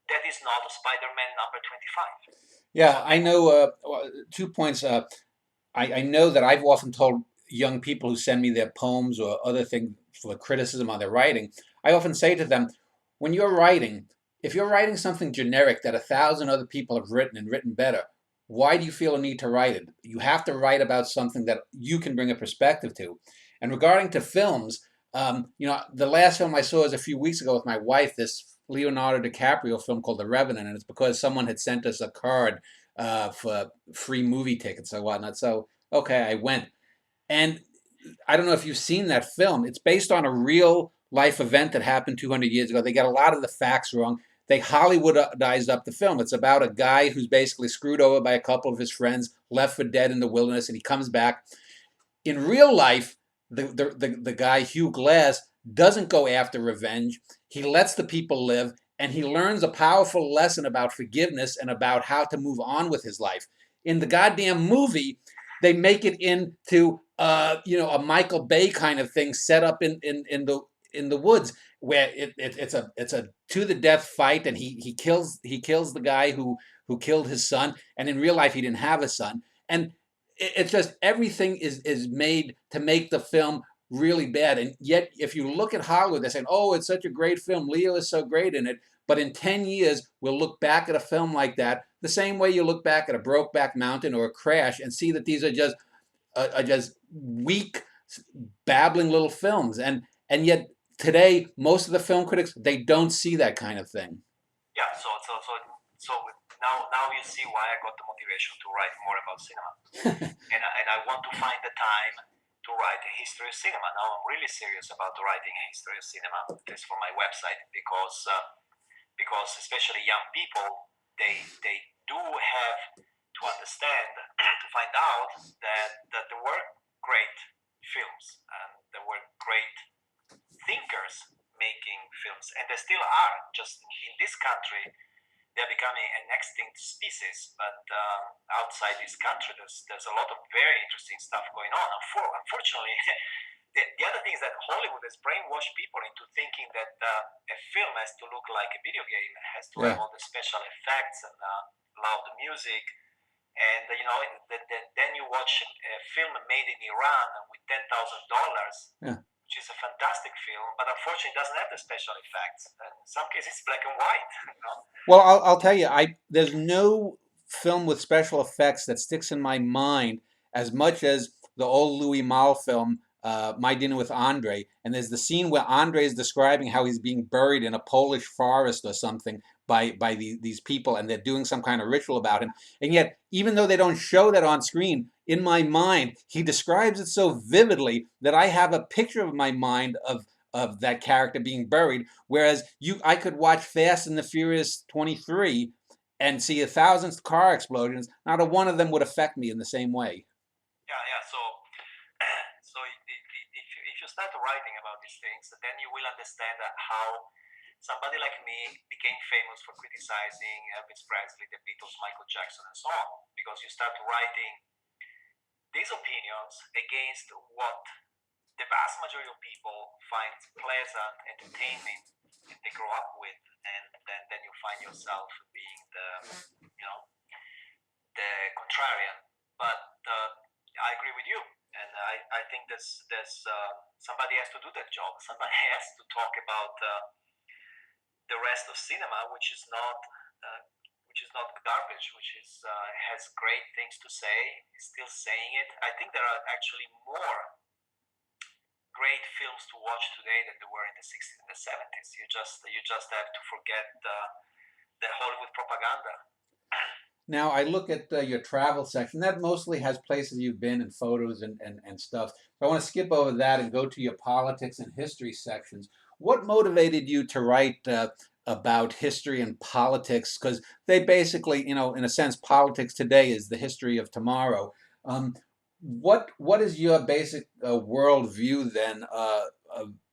that is not Spider-Man number 25. Yeah, I know 2 points. I know that I've often told young people who send me their poems or other things for criticism on their writing, I often say to them, when you're writing, if you're writing something generic that 1,000 other people have written and written better, why do you feel a need to write it? You have to write about something that you can bring a perspective to. And regarding to films, the last film I saw was a few weeks ago with my wife, this Leonardo DiCaprio film called The Revenant, and it's because someone had sent us a card for free movie tickets or whatnot. So, okay, I went. And I don't know if you've seen that film. It's based on a real life event that happened 200 years ago. They got a lot of the facts wrong. They Hollywoodized up the film. It's about a guy who's basically screwed over by a couple of his friends, left for dead in the wilderness, and he comes back. In real life, the guy, Hugh Glass, doesn't go after revenge. He lets the people live, and he learns a powerful lesson about forgiveness and about how to move on with his life. In the goddamn movie, they make it into a Michael Bay kind of thing set up in the woods where it's a to the death fight, and he kills the guy who killed his son, and in real life he didn't have a son, and it's just everything is made to make the film really bad. And yet, if you look at Hollywood, they're saying, "Oh, it's such a great film. Leo is so great in it." But in 10 years, we'll look back at a film like that the same way you look back at a Brokeback Mountain or a Crash and see that these are just weak, babbling little films. And yet today, most of the film critics, they don't see that kind of thing. Yeah, so now you see why I got the motivation to write more about cinema, and I want to find the time to write a history of cinema. Now I'm really serious about writing a history of cinema. This for my website because especially young people, they do have to understand to find out that there were great films and there were great thinkers making films, and there still are. Just in this country, they're becoming an extinct species. But outside this country, there's a lot of very interesting stuff going on. Unfortunately, the other thing is that Hollywood has brainwashed people into thinking that a film has to look like a video game, has to have Yeah. all the special effects and loud music. And then you watch a film made in Iran with $10,000, Yeah. which is a fantastic film, but unfortunately it doesn't have the special effects. And in some cases, it's black and white. Well, I'll tell you, there's no film with special effects that sticks in my mind as much as the old Louis Malle film, My Dinner with Andre. And there's the scene where Andre is describing how he's being buried in a Polish forest or something by these people, and they're doing some kind of ritual about him. And yet, even though they don't show that on screen, in my mind, he describes it so vividly that I have a picture of my mind of that character being buried. Whereas I could watch Fast and the Furious 23 and see a thousand car explosions. Not a one of them would affect me in the same way. Yeah, yeah. So if you start writing about these things, then you will understand how somebody like me became famous for criticizing Elvis Presley, the Beatles, Michael Jackson, and so on, because you start writing these opinions against what the vast majority of people find pleasant, entertainment, and they grow up with, and then you find yourself being the contrarian. But I agree with you, and I think there's somebody has to do that job. Somebody has to talk about the rest of cinema, which is not garbage, which is has great things to say, is still saying it. I think there are actually more great films to watch today than there were in the 60s and the 70s. You just have to forget the Hollywood propaganda. Now, I look at your travel section. That mostly has places you've been and photos and stuff. So I want to skip over that and go to your politics and history sections. What motivated you to write about history and politics? Because they basically, in a sense, politics today is the history of tomorrow. Um, what is your basic worldview then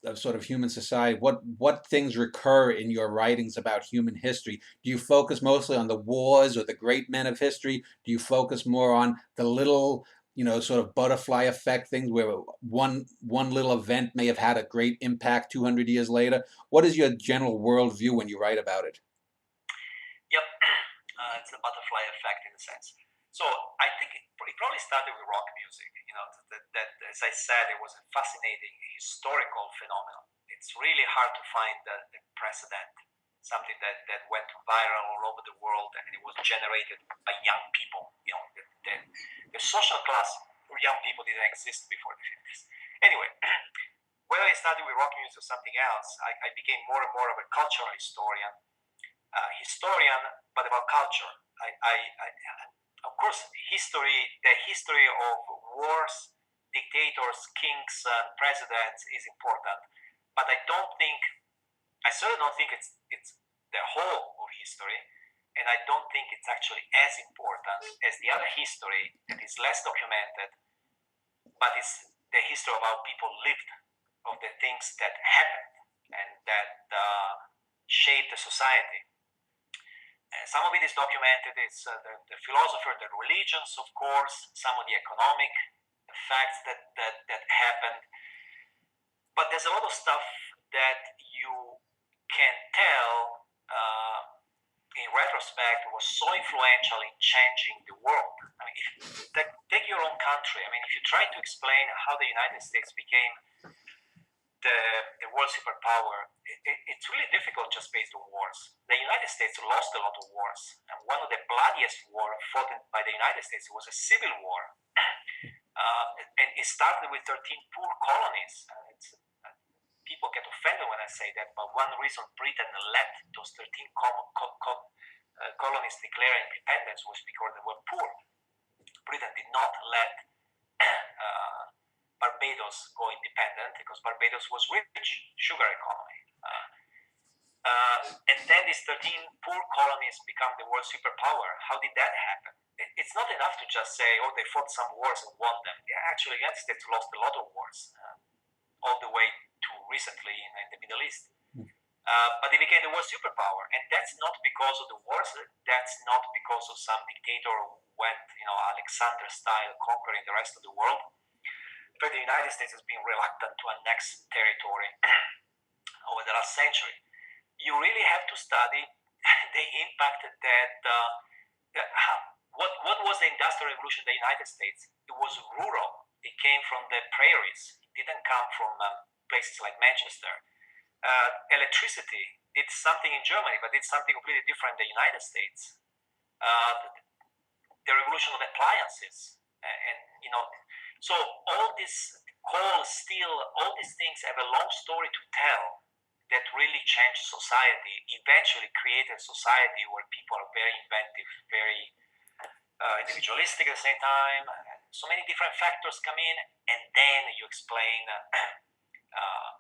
of sort of human society? What things recur in your writings about human history? Do you focus mostly on the wars or the great men of history? Do you focus more on the little, sort of butterfly effect things where one little event may have had a great impact 200 years later? What is your general worldview when you write about it? Yep, it's a butterfly effect in a sense. So I think it probably started with rock music. That as I said, it was a fascinating historical phenomenon. It's really hard to find the precedent, something that went viral all over the world, and it was generated by young people. The social class for young people didn't exist before the 50s. Anyway, whether I started with rock music or something else, I became more and more of a cultural historian, but about culture. Of course, the history of wars dictators, kings, presidents is important, but I certainly don't think it's the whole of history, and I don't think it's actually as important as the other history that is less documented, but it's the history of how people lived, of the things that happened and that shaped the society. Some of it is documented. It's the philosopher, the religions, of course, some of the economic facts that happened. But there's a lot of stuff that you can tell in retrospect was so influential in changing the world. I mean, take your own country. I mean, if you try to explain how the United States became the world superpower, it's really difficult just based on wars. The United States lost a lot of wars, and one of the bloodiest wars fought by the United States was a civil war. And it started with 13 poor colonies. People get offended when I say that, but one reason Britain let those 13 colonies declare independence was because they were poor. Britain did not let Barbados go independent because Barbados was rich, sugar economy. And then these 13 poor colonies become the world superpower. How did that happen? It's not enough to just say, oh, they fought some wars and won them. Yeah, actually, the United States lost a lot of wars, all the way to recently in the Middle East. But they became the world superpower, and that's not because of the wars. That's not because of some dictator who went, Alexander style, conquering the rest of the world. But the United States has been reluctant to annex territory over the last century. You really have to study the impact what was the Industrial Revolution in the United States? It was rural. It came from the prairies. It didn't come from places like Manchester. Electricity did something in Germany, but did something completely different in the United States. The revolution of appliances, so all this coal, steel, all these things have a long story to tell that really changed society, eventually created a society where people are very inventive, very individualistic at the same time. So many different factors come in, and then you explain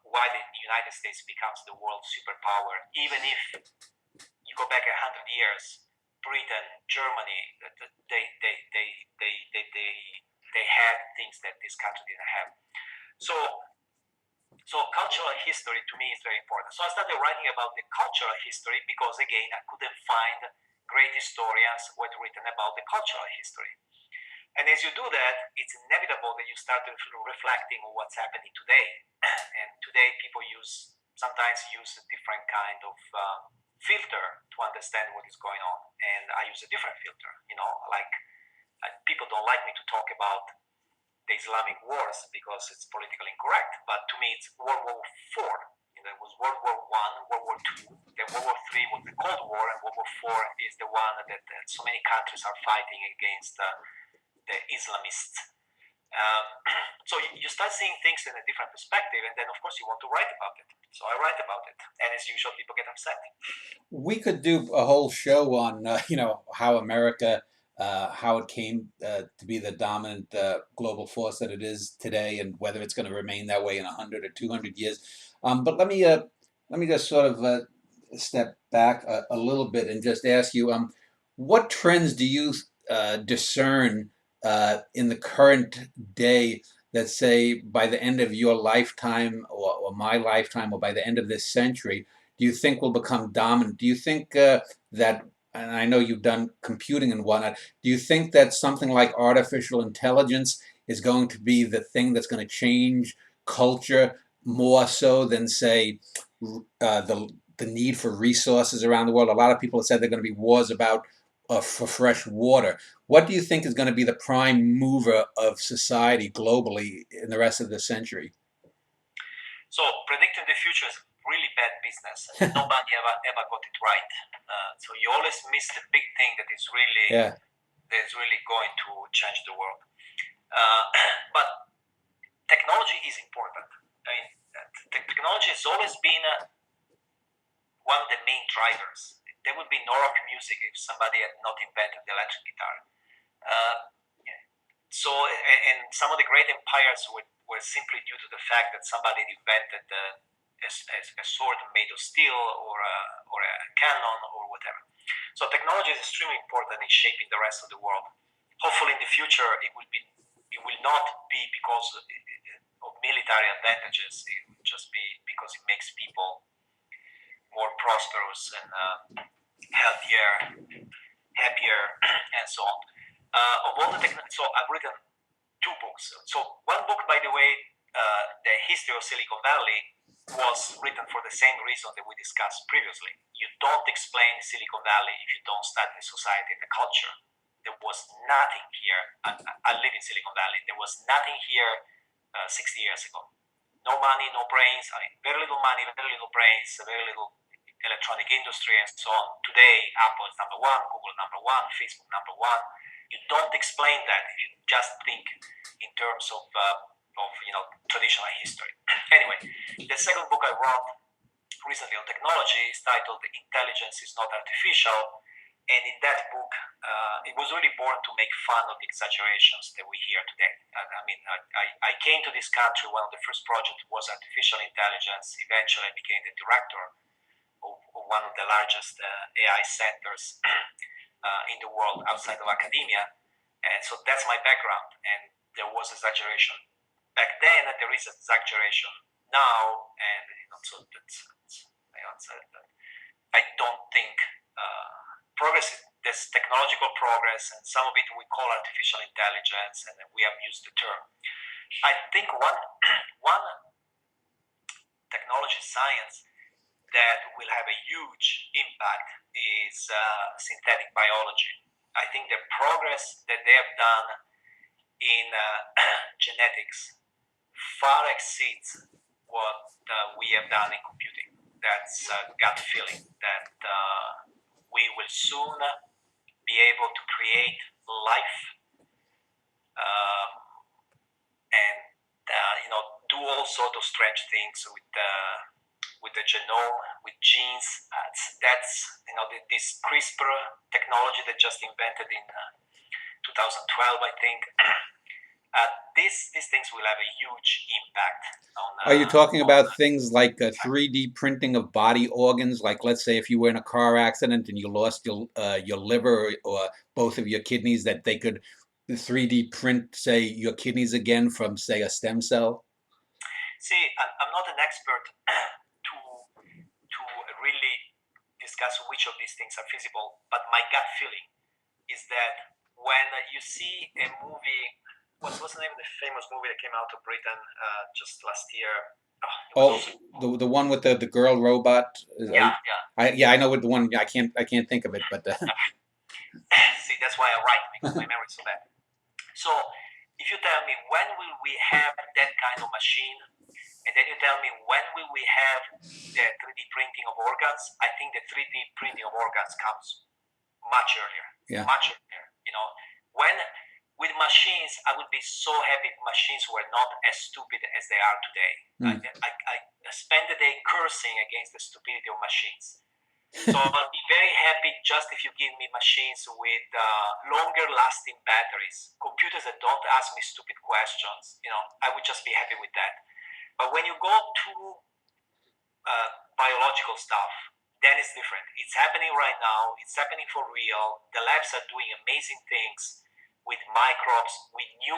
why the United States becomes the world superpower, even if you go back 100 years, Britain, Germany, they had things that this country didn't have. So cultural history to me is very important. So I started writing about the cultural history because, again, I couldn't find great historians who had written about the cultural history. And as you do that, it's inevitable that you start reflecting on what's happening today. And today people sometimes use a different kind of filter to understand what is going on. And I use a different filter, like people don't like me to talk about the Islamic wars because it's politically incorrect. But to me, it's World War IV. There was World War I, World War II, then World War III was the Cold War, and World War IV is the one that so many countries are fighting against the Islamists. So you start seeing things in a different perspective, and then of course you want to write about it. So I write about it, and as usual, people get upset. We could do a whole show on how America, how it came to be the dominant global force that it is today, and whether it's going to remain that way in 100 or 200 years. But let me just sort of step back a little bit and just ask you, what trends do you discern in the current day that say by the end of your lifetime or my lifetime or by the end of this century, do you think will become dominant? Do you think that, and I know you've done computing and whatnot, do you think that something like artificial intelligence is going to be the thing that's going to change culture more so than, say, the need for resources around the world? A lot of people have said there are going to be wars for fresh water. What do you think is going to be the prime mover of society globally in the rest of the century? So predicting the future is really bad business. Nobody ever got it right. So you always miss the big thing that is really going to change the world. But technology is important. I mean, technology has always been one of the main drivers. There would be no rock music if somebody had not invented the electric guitar. So, and some of the great empires were simply due to the fact that somebody invented a sword made of steel or a cannon or whatever. So technology is extremely important in shaping the rest of the world. Hopefully, in the future, it will not be because of military advantages. It will just be because it makes people more prosperous and healthier, happier, and so on. Of all the so I've written 2 books. So one book, by the way, The History of Silicon Valley, was written for the same reason that we discussed previously. You don't explain Silicon Valley if you don't study the society and the culture. There was nothing here. I live in Silicon Valley. There was nothing here 60 years ago. No money, no brains. I mean, very little money, very little brains, very little electronic industry, and so on. Today, Apple is number one, Google number one, Facebook number one. You don't explain that if you just think in terms of traditional history. Anyway, the second book I wrote recently on technology is titled "Intelligence is Not Artificial," and in that book, it was really born to make fun of the exaggerations that we hear today. I came to this country. One of the first projects was artificial intelligence. Eventually, I became the director of one of the largest AI centers in the world outside of academia, and so that's my background. And there was exaggeration back then, and there is exaggeration now, and so I don't think progress. There's technological progress, and some of it we call artificial intelligence, and we have used the term. I think one technology science that will have a huge impact is synthetic biology. I think the progress that they have done in genetics far exceeds what we have done in computing. That's a gut feeling that we will soon be able to create life and do all sorts of strange things with the genome, with genes. That's this CRISPR technology that just invented in 2012, I think. These things will have a huge impact on. Are you talking about things like 3D printing of body organs? Like, let's say if you were in a car accident and you lost your liver or both of your kidneys, that they could 3D print, say, your kidneys again from, say, a stem cell? See, I'm not an expert to really discuss which of these things are feasible, but my gut feeling is that when you see a movie, what's the name of the famous movie that came out of Britain just last year? The one with the girl robot. Yeah. I know what the one. I can't think of it, but see, that's why I write, because my memory is so bad. So if you tell me when will we have that kind of machine, and then you tell me when will we have the 3D printing of organs, I think the 3D printing of organs comes much earlier. Yeah. Much earlier. When with machines, I would be so happy if machines were not as stupid as they are today. I spend the day cursing against the stupidity of machines. So I'll be very happy just if you give me machines with longer lasting batteries, computers that don't ask me stupid questions. I would just be happy with that. But when you go to biological stuff, then it's different. It's happening right now. It's happening for real. The labs are doing amazing things with microbes, with new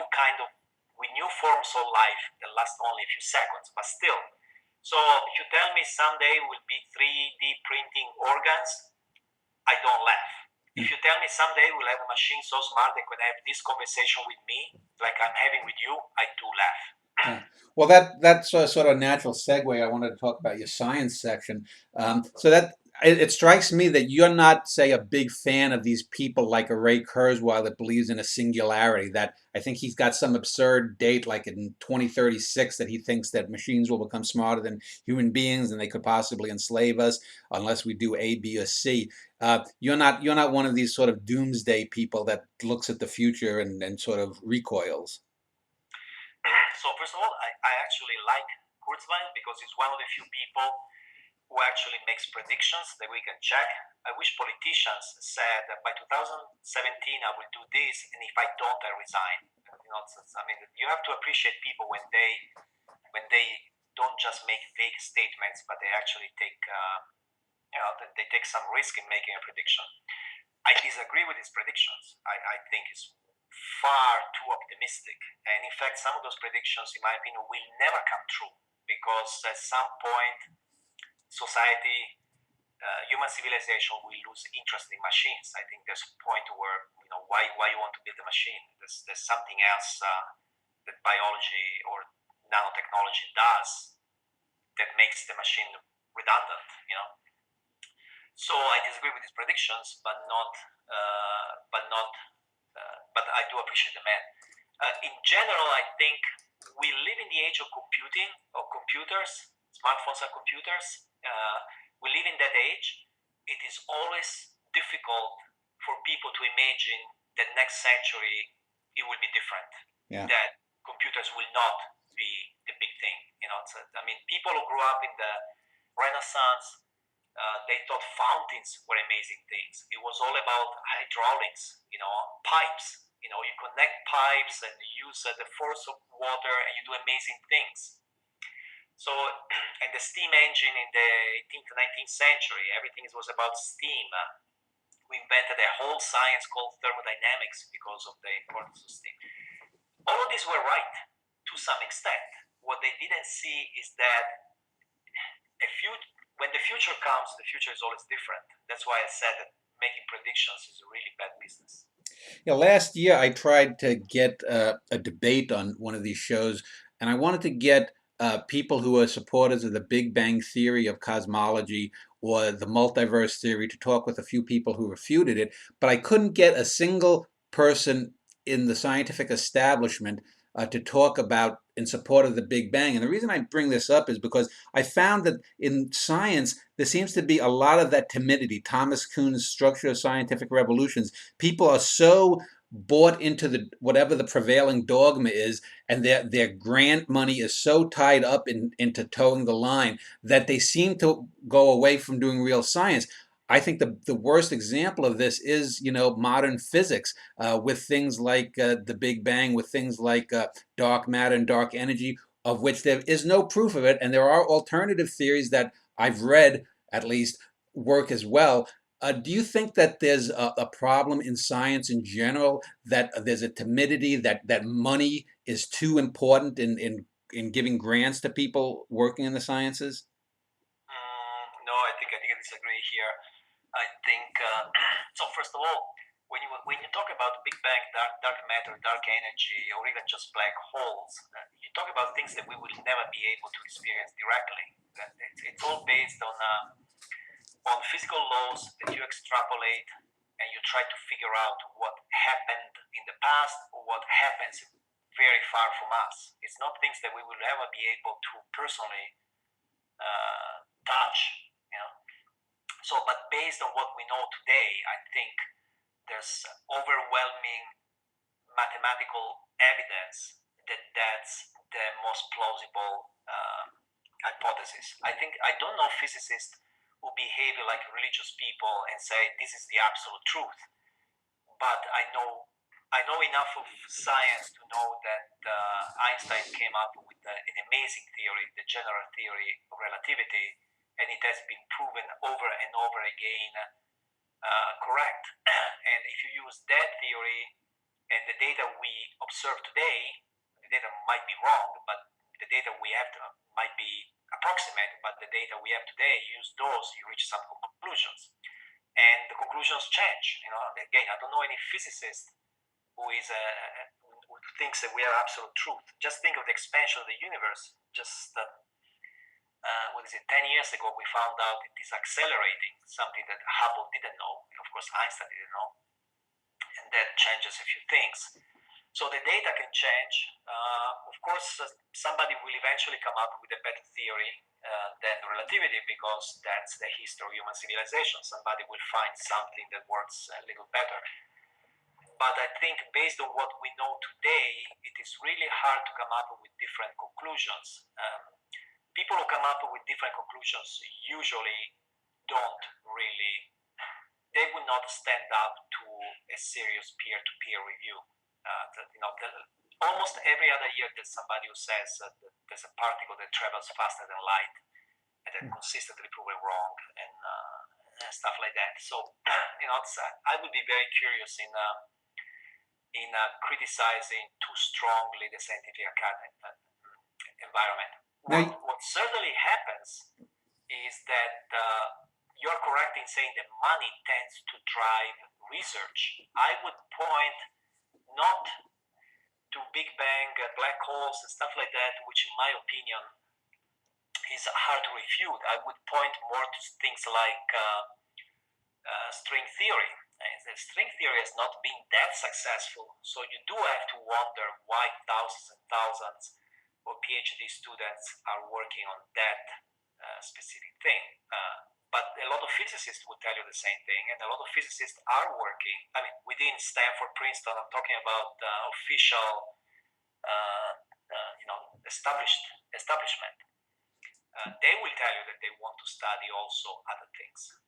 forms of life that last only a few seconds, but still. So if you tell me someday will be 3D printing organs, I don't laugh. If you tell me someday we'll have a machine so smart that can have this conversation with me, like I'm having with you, I do laugh. Well, that's a sort of natural segue. I wanted to talk about your science section. So that it strikes me that you're not, say, a big fan of these people like a Ray Kurzweil that believes in a singularity. That I think he's got some absurd date, like in 2036, that he thinks that machines will become smarter than human beings and they could possibly enslave us unless we do A, B, or C. You're not one of these sort of doomsday people that looks at the future and sort of recoils. So first of all, I actually like Kurzweil because he's one of the few people who actually makes predictions that we can check. I wish politicians said that by 2017 I will do this, and if I don't, I resign. I mean, you have to appreciate people when they don't just make vague statements, but they actually take they take some risk in making a prediction. I disagree with his predictions. I think it's far too optimistic, and in fact, some of those predictions, in my opinion, will never come true because at some point, society, human civilization will lose interest in machines. I think there's a point where why you want to build a machine. There's something else that biology or nanotechnology does that makes the machine redundant. So I disagree with his predictions, but I do appreciate the man. In general, I think we live in the age of computing, or computers. Smartphones are computers. We live in that age. It is always difficult for people to imagine that next century it will be different. Yeah. That computers will not be the big thing. I mean, people who grew up in the Renaissance, they thought fountains were amazing things. It was all about hydraulics, pipes. You connect pipes and you use the force of water and you do amazing things. So, and the steam engine in the 18th to 19th century, everything was about steam. We invented a whole science called thermodynamics because of the importance of steam. All of these were right to some extent. What they didn't see is that when the future comes, the future is always different. That's why I said that making predictions is a really bad business. Last year I tried to get a debate on one of these shows, and I wanted to get people who are supporters of the Big Bang theory of cosmology or the multiverse theory to talk with a few people who refuted it, but I couldn't get a single person in the scientific establishment to talk about in support of the Big Bang. And the reason I bring this up is because I found that in science, there seems to be a lot of that timidity. Thomas Kuhn's Structure of Scientific Revolutions. People are so bought into whatever the prevailing dogma is, and their grant money is so tied up into towing the line that they seem to go away from doing real science. I think the worst example of this is modern physics with things like the Big Bang, with things like dark matter and dark energy, of which there is no proof of it, and there are alternative theories that I've read at least work as well. Do you think that there's a problem in science in general, that there's a timidity, that money is too important in giving grants to people working in the sciences? No, I think I disagree here. I think so. First of all, when you talk about Big Bang, dark matter, dark energy, or even just black holes, you talk about things that we will never be able to experience directly. It's all based on physical laws that you extrapolate and you try to figure out what happened in the past or what happens very far from us. It's not things that we will ever be able to personally touch. So, but based on what we know today, I think there's overwhelming mathematical evidence that that's the most plausible hypothesis. I don't know physicists who behave like religious people and say this is the absolute truth, but I know enough of science to know that Einstein came up with an amazing theory, the general theory of relativity, and it has been proven over and over again correct. And if you use that theory and the data we observe today, the data might be wrong, but the data we have might be approximate, but the data we have today, use those, you reach some conclusions. And the conclusions change. Again, I don't know any physicist who thinks that we are absolute truth. Just think of the expansion of the universe. Just 10 years ago, we found out it is accelerating, something that Hubble didn't know, and of course Einstein didn't know, and that changes a few things. So the data can change. Of course, somebody will eventually come up with a better theory than relativity, because that's the history of human civilization. Somebody will find something that works a little better. But I think based on what we know today, it is really hard to come up with different conclusions. People who come up with different conclusions usually they will not stand up to a serious peer-to-peer review. almost every other year there's somebody who says that there's a particle that travels faster than light and then consistently proven wrong and stuff like that. So I would be very curious in criticizing too strongly the scientific environment. What certainly happens is that you're correct in saying that money tends to drive research. I would point not to Big Bang, black holes, and stuff like that, which in my opinion is hard to refute. I would point more to things like string theory. The string theory has not been that successful, so you do have to wonder why thousands and thousands of PhD students are working on that specific thing. But a lot of physicists would tell you the same thing, and a lot of physicists are working. I mean, within Stanford, Princeton, I'm talking about official, establishment. They will tell you that they want to study also other things.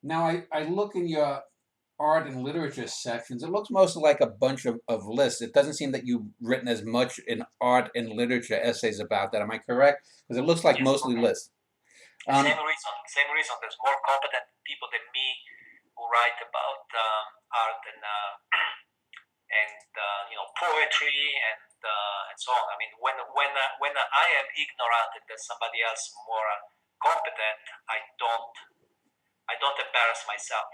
Now, I look in your art and literature sections. It looks mostly like a bunch of lists. It doesn't seem that you've written as much in art and literature essays about that. Am I correct? Because it looks like mostly lists. Same reason. There's more competent people than me who write about art and poetry and so on. I mean, when I am ignorant and there's somebody else more competent, I don't embarrass myself.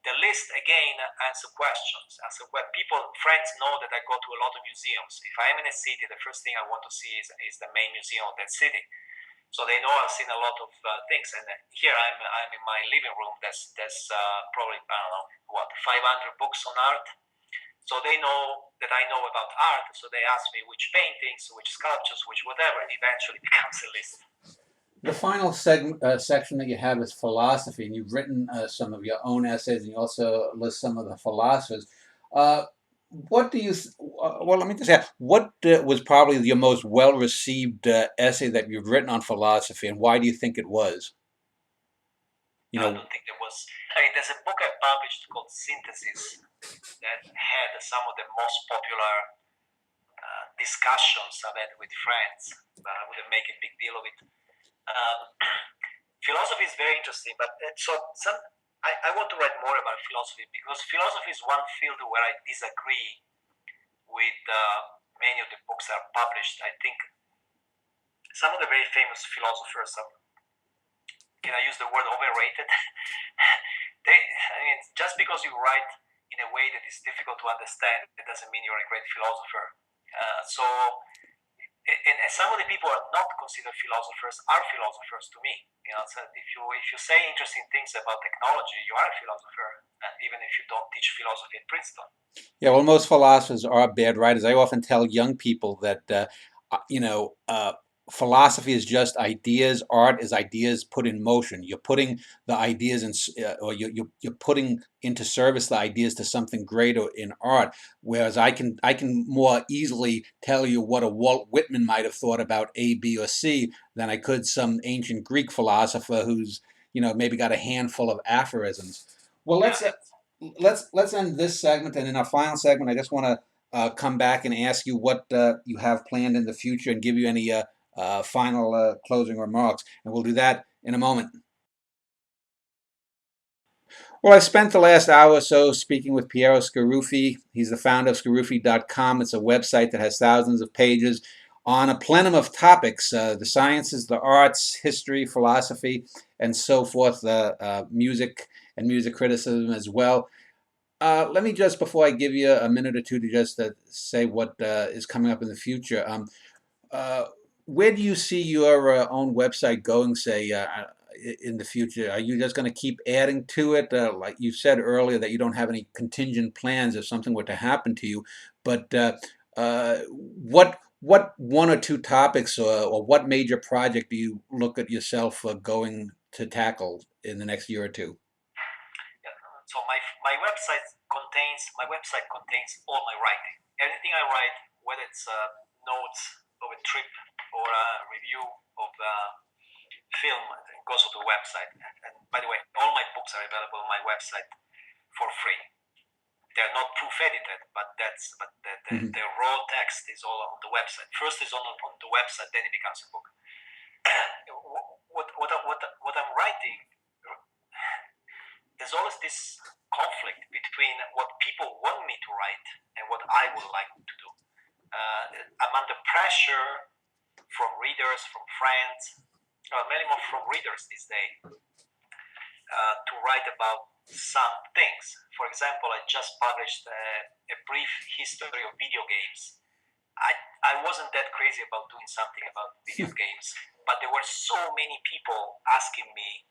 The list again answer questions. Friends know that I go to a lot of museums. If I am in a city, the first thing I want to see is the main museum of that city. So they know I've seen a lot of things, and here I'm in my living room. There's probably 500 books on art. So they know that I know about art. So they ask me which paintings, which sculptures, which whatever. It eventually becomes a list. The final section that you have is philosophy, and you've written some of your own essays, and you also list some of the philosophers. What do you? Let me just ask. What was probably your most well-received essay that you've written on philosophy, and why do you think it was? I don't think there was. I mean, there's a book I published called Synthesis that had some of the most popular discussions I've had with friends. I wouldn't make a big deal of it. Philosophy is very interesting, but I want to write more about philosophy because philosophy is one field where I disagree with many of the books that are published. I think some of the very famous philosophers are, can I use the word overrated? Just because you write in a way that is difficult to understand, it doesn't mean you're a great philosopher. And some of the people who are not considered philosophers are philosophers to me. So if you say interesting things about technology, you are a philosopher, even if you don't teach philosophy at Princeton. Yeah, well, most philosophers are bad writers. I often tell young people that philosophy is just ideas. Art is ideas put in motion. You're putting the ideas or you're putting into service the ideas to something greater in art. Whereas I can more easily tell you what a Walt Whitman might have thought about A, B, or C than I could some ancient Greek philosopher who's maybe got a handful of aphorisms. Well, let's end this segment, and in our final segment, I just want to come back and ask you what you have planned in the future and give you any final closing remarks, and we'll do that in a moment. Well, I spent the last hour or so speaking with Piero Scaruffi. He's the founder of Scaruffi.com. It's a website that has thousands of pages on a plenum of topics, the sciences, the arts, history, philosophy, and so forth, music and music criticism as well. Let me just, before I give you a minute or two to just say what is coming up in the future, where do you see your own website going, say, in the future? Are you just going to keep adding to it? Like you said earlier that you don't have any contingent plans if something were to happen to you, but what one or two topics or what major project do you look at yourself going to tackle in the next year or two? So my website contains all my writing. Everything I write, whether it's notes of a trip or a review of film, goes to the website. And by the way, all my books are available on my website for free. they're not proof edited, but Mhm. the raw text is all on the website. First is on the website, then it becomes a book. What I'm writing, there's always this conflict between what people want me to write and what I would like to do. I'm under pressure from readers, from friends, many more from readers these days, to write about some things. For example, I just published a brief history of video games. I wasn't that crazy about doing something about video games, but there were so many people asking me,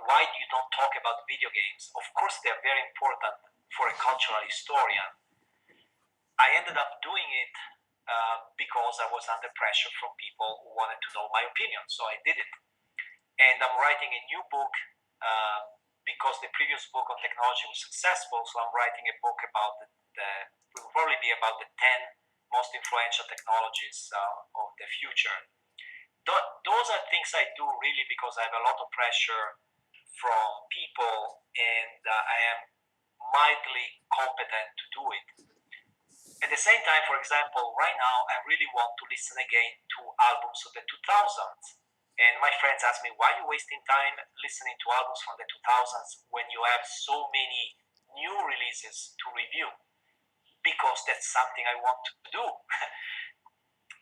why you don't talk about video games? Of course, they're very important for a cultural historian. I ended up doing it because I was under pressure from people who wanted to know my opinion, so I did it. And I'm writing a new book because the previous book on technology was successful, so I'm writing a book about it will probably be about the 10 most influential technologies of the future. Those are things I do really because I have a lot of pressure from people, and I am mildly competent to do it. At the same time, for example, right now I really want to listen again to albums of the 2000s. And my friends ask me, why are you wasting time listening to albums from the 2000s when you have so many new releases to review? Because that's something I want to do.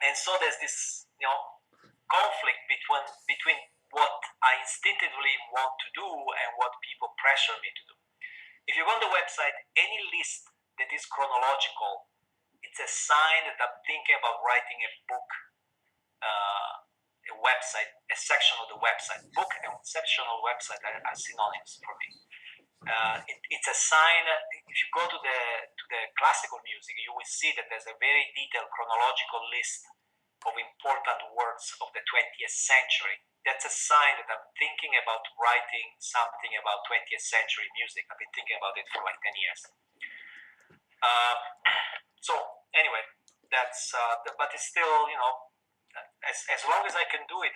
And so there's this, conflict between what I instinctively want to do and what people pressure me to do. If you go on the website, any list that is chronological, it's a sign that I'm thinking about writing a book, a website, a section of the website. Book and section of the website are synonyms for me. It's a sign. If you go to the classical music, you will see that there's a very detailed chronological list of important works of the 20th century. That's a sign that I'm thinking about writing something about 20th century music. I've been thinking about it for like 10 years. So anyway, that's but it's still, as long as I can do it,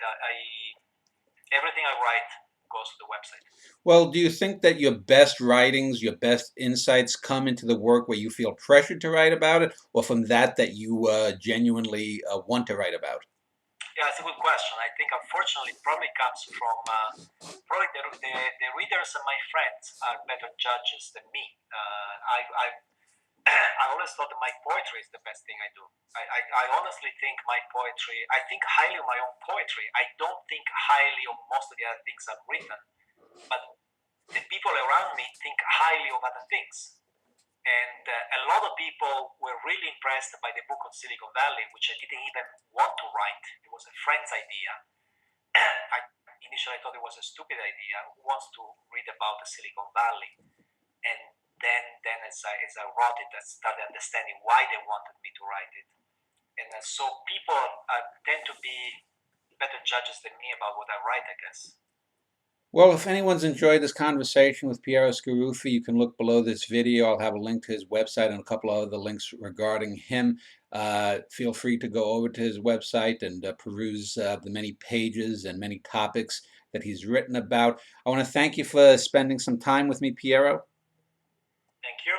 everything I write goes to the website. Well, do you think that your best writings, your best insights come into the work where you feel pressured to write about it, or from that you genuinely want to write about? Yeah, it's a good question. I think, unfortunately, it probably comes from probably the readers and my friends are better judges than me. I always thought that my poetry is the best thing I do. I honestly think my poetry, I think highly of my own poetry. I don't think highly of most of the other things I've written, but the people around me think highly of other things. And a lot of people were really impressed by the book on Silicon Valley, which I didn't even want to write. It was a friend's idea. Initially I thought it was a stupid idea. Who wants to read about the Silicon Valley? And then as I wrote it, I started understanding why they wanted me to write it. And so people tend to be better judges than me about what I write, I guess. Well, if anyone's enjoyed this conversation with Piero Scaruffi, you can look below this video. I'll have a link to his website and a couple of other links regarding him. Feel free to go over to his website and peruse the many pages and many topics that he's written about. I want to thank you for spending some time with me, Piero. Thank you.